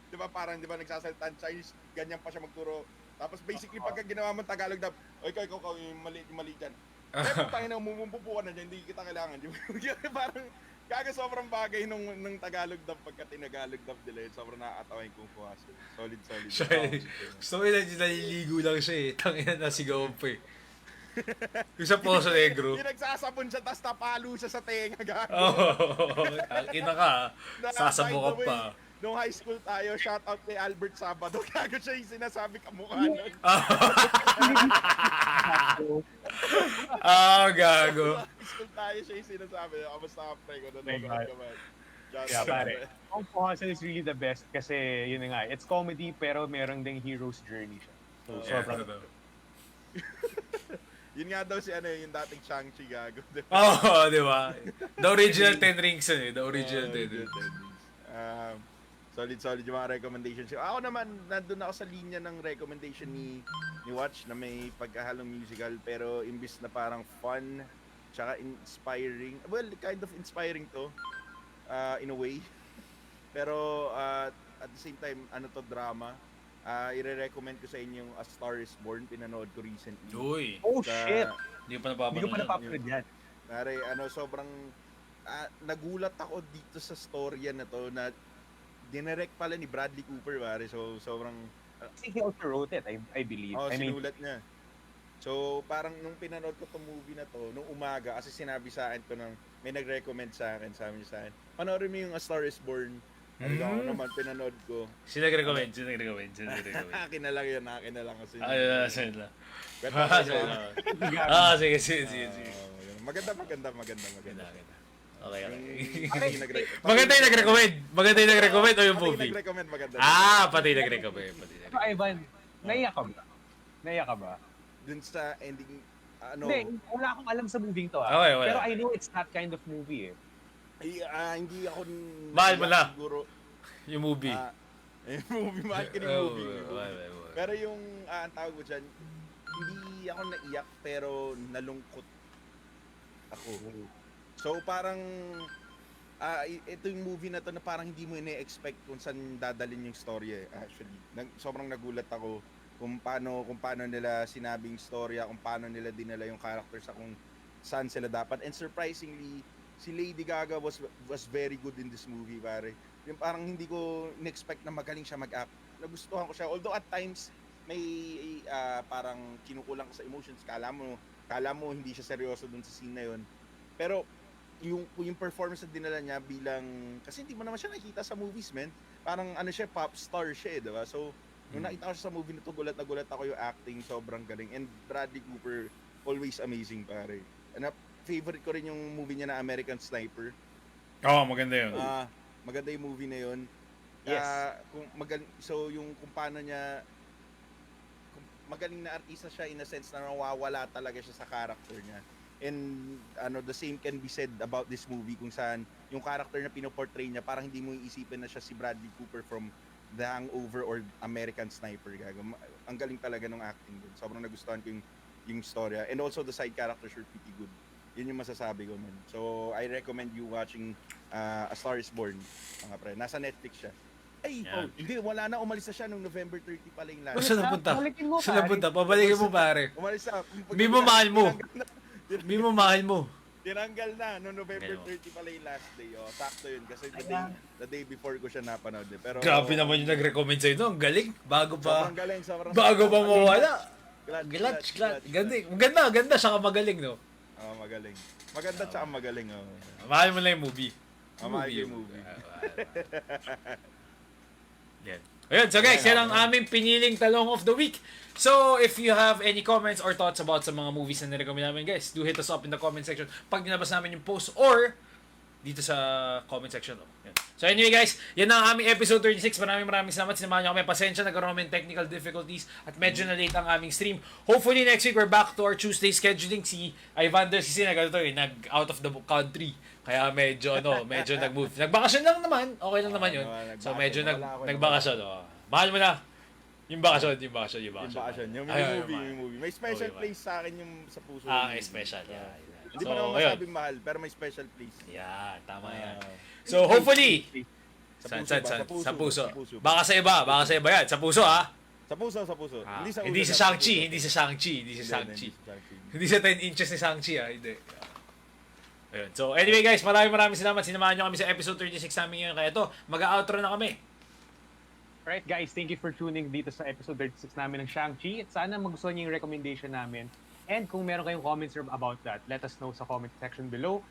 Di ba parang, di ba, nagsasalita ng Chinese, ganyan pa siya magturo. Tapos basically, pagka ginawa mo Tagalog dub, ikaw, yung mali dyan. Eh, putangin na, mumumpupo ka na dyan, hindi kita kailangan. Di ba? Parang, kaga sobrang bagay nung Tagalog dub pagka tinagalog dub nila yun. Sobrang nakakatawa yung Kung Fu Hustle. Solid. Siya eh. Gusto ko yun, naliligo lang siya eh. Tangina na sigawan pa eh. Yung sa Poso Negro. Yung nagsasapon siya, tapos napalo siya sa tenga, gago. Oo. Ina ka. Sasabukap By the way, pa. Nung high school tayo, shout out kay Albert Sabado. Gago siya yung sinasabi kamukha nun. Gago. High school tayo siya yung sinasabi. Kamusta ka, pre? Kung nanonood ka man. Yeah, pare. Kung Fu Hustle is really the best kasi yun nga, it's comedy pero meron ding hero's journey siya. So, sobrang Yun nga daw si yung dating Shang-chi, gago. Oo, di ba? The original 10 rings yun eh. The original 10 rings. Solid yung mga recommendations. Ako naman, nandun ako sa linya ng recommendation ni Watch na may pagkahalong musical pero imbis na parang fun tsaka inspiring. Well, kind of inspiring to in a way. Pero at the same time, drama. I-recommend ko sa inyo yung A Star Is Born. Pinanood ko recently. Uy. Oh shit! Hindi ko pa Hindi ko pa napapanood. napapanood yan. Pare, sobrang nagulat ako dito sa storya na to na dinirect pala ni Bradley Cooper, pare. So, sobrang... I think he also wrote it, I believe. Oh, I mean, sinulat niya. So, parang nung pinanood ko tong movie na to, nung umaga, kasi sinabi sa akin ko may nag-recommend sa akin, sabi niya sa akin, panoorin mo yung A Star Is Born. Sabi ko, ako naman, pinanood ko. Sino nag-recommend? Akin na lang yun, akin na lang. Kasi Ayun na, sino lang. Kwento ko sa'yo. Sige. Maganda. Ganda, ganda. Okay. Maganda Maganda yung nag-recommend. Maganda yung nag-recommend o yung Pati movie? nag-recommend maganda. Pati nag-recommend. So, Ivan, naiyak ka ba? Naiyak ka ba? Dun sa ending, Hindi, wala akong alam sa movie to Okay, wala. Pero I know it's that kind of movie hindi ako Mahal mo na. siguro. Yung movie. Yung movie, mahal ko yung movie. Pero yung, ang tawag ko dyan, hindi ako naiyak, pero nalungkot ako. So parang, ito yung movie na to na parang hindi mo ine-expect kung saan dadalhin yung story actually. Sobrang nagulat ako kung paano nila sinabing storya, kung paano nila dinala yung characters sa kung saan sila dapat. And surprisingly, si Lady Gaga was very good in this movie, pare. Yung parang hindi ko in-expect na magaling siya mag-act. Nagustuhan ko siya. Although at times may parang kinukulang sa emotions. Kala mo hindi siya seryoso dun sa scene na yun. Pero yung performance na dinala niya bilang, kasi hindi mo naman siya nakita sa movies, man. Parang siya, pop star siya, diba? So nung nakita ko siya sa movie na to, gulat na gulat ako yung acting, sobrang galing. And Bradley Cooper, always amazing, pare. And favorite ko rin yung movie niya na American Sniper. Maganda yun. Maganda yung movie na yun. Yes. So yung kung paano niya, magaling na artista siya in a sense na nawawala talaga siya sa character niya. And the same can be said about this movie kung saan yung character na pinoportray niya, parang hindi mo iisipin na siya si Bradley Cooper from The Hangover or American Sniper. Ang galing talaga ng acting dun. Sobrang nagustuhan ko yung storya. And also the side characters were pretty good. Yun yung masasabi ko, man. So I recommend you watching A Star is Born, mga pre. Nasa Netflix siya. Hindi, wala na. Umalis na siya nung November 30 pala yung last. Saan napunta? Balikin mo, Saan napunta? Pabalikin mo, pare. Umalis na. Hindi mo mahal mo. Hindi mo mahal mo. Tinanggal na. No November 30 pala yung last day. Sakto yun. Kasi the day before ko siya napanood. Pero, Grabe naman yung nag-recommend sa'yo. Ang galing. Bago pa. Sobrang galing. Bago pa mawala. Glad. Ganda. Saka magaling, no? Magaling. Maganda tsaka magaling. Mahal mo na yung movie. Mahal ko yung movie. Yan. Ayun, so guys, yan ang aming piniling talong of the week. So, if you have any comments or thoughts about sa mga movies na nirecommend namin, guys, do hit us up in the comment section pag nilabas namin yung post or dito sa comment section. Yan. So anyway guys, yan ang aming episode 36. Maraming salamat. Sinamahan nyo kami. Pasensya, nagkaroon kami ng technical difficulties at medyo na late ang aming stream. Hopefully next week we're back to our Tuesday scheduling. Si Ivander nag-out of the country. Kaya medyo nag-move. Nagbakasyon lang naman. Okay lang naman yun. So medyo nagbakasyon. Mahal mo na. Yung bakasyon. Yung movie. May special place sa akin yung sa puso. Special. Yeah. Hindi pa naman masabing mahal, pero may special place. Yeah, tama yan. So hopefully, sa puso. Baka sa iba yan. Sa puso, ha? Sa puso. Hindi sa Shang-chi. Hindi sa 10 inches ni Shang-chi, ha? Hindi. Ayun. So anyway guys, maraming salamat. Sinamahan nyo kami sa episode 36 namin ngayon. Kaya ito, mag-outro na kami. Alright guys, thank you for tuning dito sa episode 36 namin ng Shang-Chi. At sana magustuhan niyo yung recommendation namin. And kung meron kayong comments about that, let us know sa comment section below.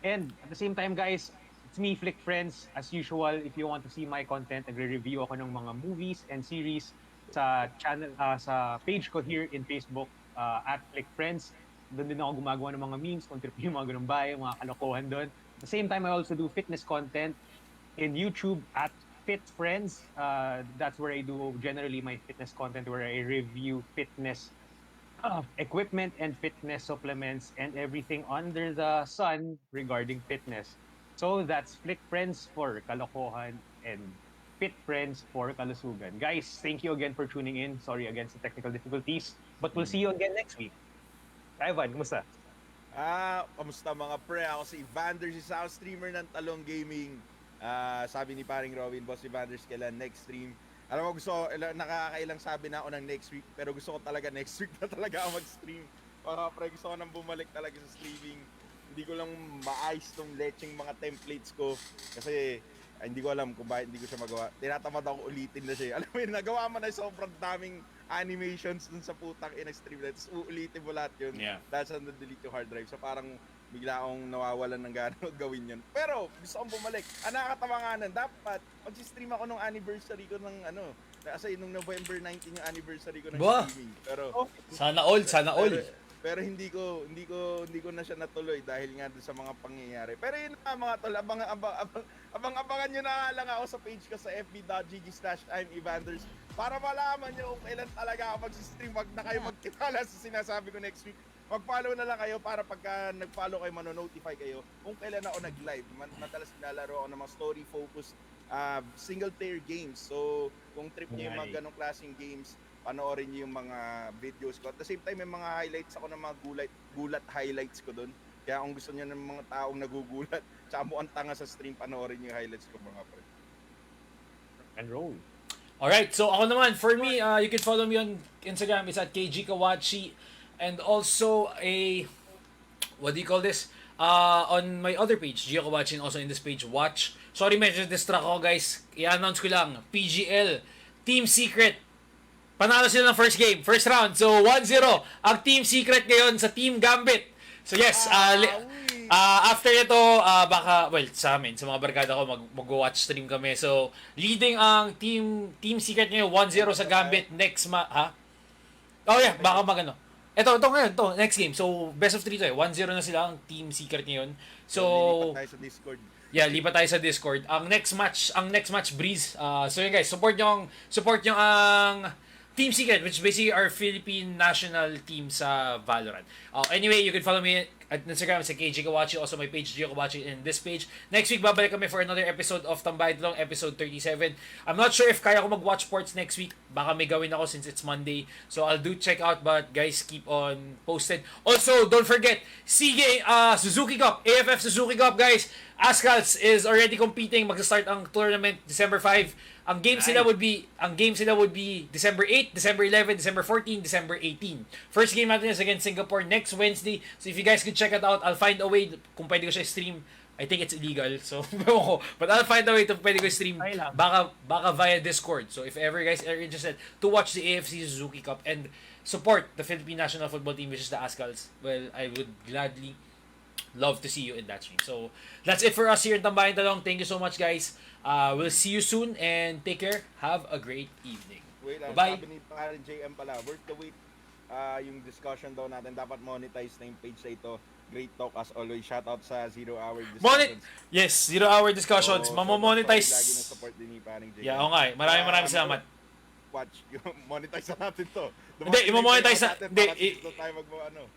And at the same time guys, it's me, Flick Friends. As usual, if you want to see my content, nagre-review ako ng mga movies and series sa channel, sa page ko here in Facebook, at Flick Friends. Doon din ako gumagawa ng mga memes, kung trip yung mga ganun bahay, mga kalokohan doon. At the same time, I also do fitness content in YouTube at Fit Friends. That's where I do generally my fitness content, where I review fitness equipment and fitness supplements and everything under the sun regarding fitness. So that's Flick Friends for kalokohan and Fit Friends for kalusugan. Guys, thank you again for tuning in. Sorry again sa technical difficulties, but we'll see you again next week. Ivan, kumusta? Kamusta mga pre? Ako si Evander, si Sound Streamer ng Talong Gaming. Sabi ni paring Robin, Boss Evander, kailan next stream? Alam mo, nakakailang sabi na ako ng next week, pero gusto ko talaga next week na talaga ako mag-stream. Mga pre, gusto ko nang bumalik talaga sa streaming. Hindi ko lang maayos tong lecheng mga templates ko. Kasi hindi ko alam kung bakit hindi ko siya magawa. Tinatamad ako ulitin na siya. Alam mo yun, nagawa mo na sobrang daming animations dun sa putang ina-stream. Tapos uulitin mo lahat yun. Yeah. Dahil sa na-delete yung hard drive. So parang bigla akong nawawalan ng gana gawin yun. Pero gusto kong bumalik. Nakakatawa nga nun. Dapat mag-stream ako nung anniversary ko ng kasi nung November 19 yung anniversary ko ng streaming. Pero Sana all. pero hindi ko na siya natuloy dahil nga doon sa mga pangyayari. Pero yun nga mga tol, abangan nyo na lang ako sa page ko sa fb.gg/I'mEvanders para malaman nyo kung kailan talaga ako mag-stream. Wag na kayo magtiwala sa sinasabi ko next week. Mag-follow na lang kayo para pagka nag-follow kayo, manonotify kayo kung kailan ako nag-live. Madalas nilalaro ako ng mga story-focused single-player games. So, kung trip niyo yung mga ganong klaseng games, panoorin niyo yung mga videos ko. At the same time, may mga highlights ako ng mga gulat highlights ko doon. Kaya kung gusto niyo ng mga taong nagugulat, tsaka mukhang tanga sa stream, panoorin niyo yung highlights ko mga pre. And roll. Alright, so ako naman, for me, you can follow me on Instagram. It's at KGKawachi. And also what do you call this? On my other page, Gio Kawachi, and also in this page, watch. Sorry, medyo distract ako guys. I-announce ko lang, PGL, Team Secret. Panalo sila ng first game, first round. So, 1-0 ang Team Secret ngayon sa Team Gambit. So, yes, after ito, baka, well, sa amin, sa mga barkada ko, mag-watch stream kami. So, leading ang Team Secret ngayon, 1-0 sa Gambit. Next Oh yeah, baka magano. Ito ngayon, next game. So, best of 3 to 1-0 na sila ang Team Secret ngayon. So, lipat tayo sa Discord. Yeah, lipat tayo sa Discord. Ang next match, Breeze. So yun guys, support nyo ang Team Secret, which is basically our Philippine national team sa Valorant. Anyway, you can follow me at Instagram sa KG Kawachi, also my page, Gio Kawachi, in this page. Next week, babalik kami for another episode of Tambayang Talong, episode 37. I'm not sure if kaya ko mag-watch sports next week. Baka may gawin ako since it's Monday. So, I'll do check out, but guys, keep on posted. Also, don't forget, Suzuki Cup, AFF Suzuki Cup, guys. Ascals is already competing. Magsa-start ang tournament December 5. Ang game sila would be December 8, December 11, December 14, December 18. First game natin is against Singapore next Wednesday. So if you guys could check it out, I'll find a way kung pwede ko siya stream. I think it's illegal. So, but I'll find a way to pwede ko stream. Baka via Discord. So if ever you guys are interested to watch the AFC Suzuki Cup and support the Philippine national football team, which is the Ascals, well, I would gladly love to see you in that stream. So, that's it for us here in Tambayang Talong. Thank you so much, guys. We'll see you soon and take care. Have a great evening. Wait, Bye-bye. sabi ni Parang JM pala, worth the wait. Yung discussion daw natin, dapat monetize na yung page na ito. Great talk as always. Shout out sa Zero Hour Discussions. Yes, 0 hour discussions. Mamomonetize. Lagi na support din ni Parang JM. Yeah, oo nga eh. Maraming salamat. Watch, monetize na natin to. Hindi, i-monetize na. Hindi,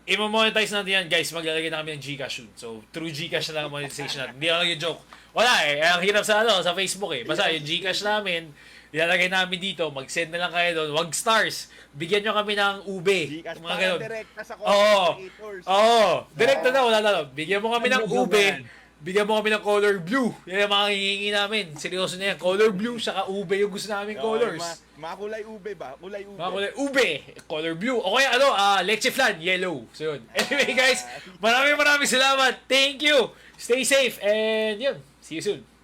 i-monetize natin yan, guys. Maglalagay na kami ng Gcash soon. So, through Gcash na lang ang monetization natin. Hindi lang yung joke. Wala eh. Ang hirap sa Facebook eh. Basta yung Gcash namin, ilalagay namin dito. Mag-send na lang kayo doon. Wag stars. Bigyan nyo kami ng ube. Gcash Mga para ganun. direkta sa Oo. creators. Oo. Direkta na. Wala na. Bigyan mo kami ng ube. Bigyan mo kami ng color blue. Yan ang mga hihingi namin. Seryoso na yan. Color blue, saka ube yung gusto namin colors. Mga kulay ube ba? Kulay ube. Mga kulay ube, color blue. O kaya leche flan, yellow. So yun. Anyway guys, maraming salamat. Thank you. Stay safe and yun. See you soon.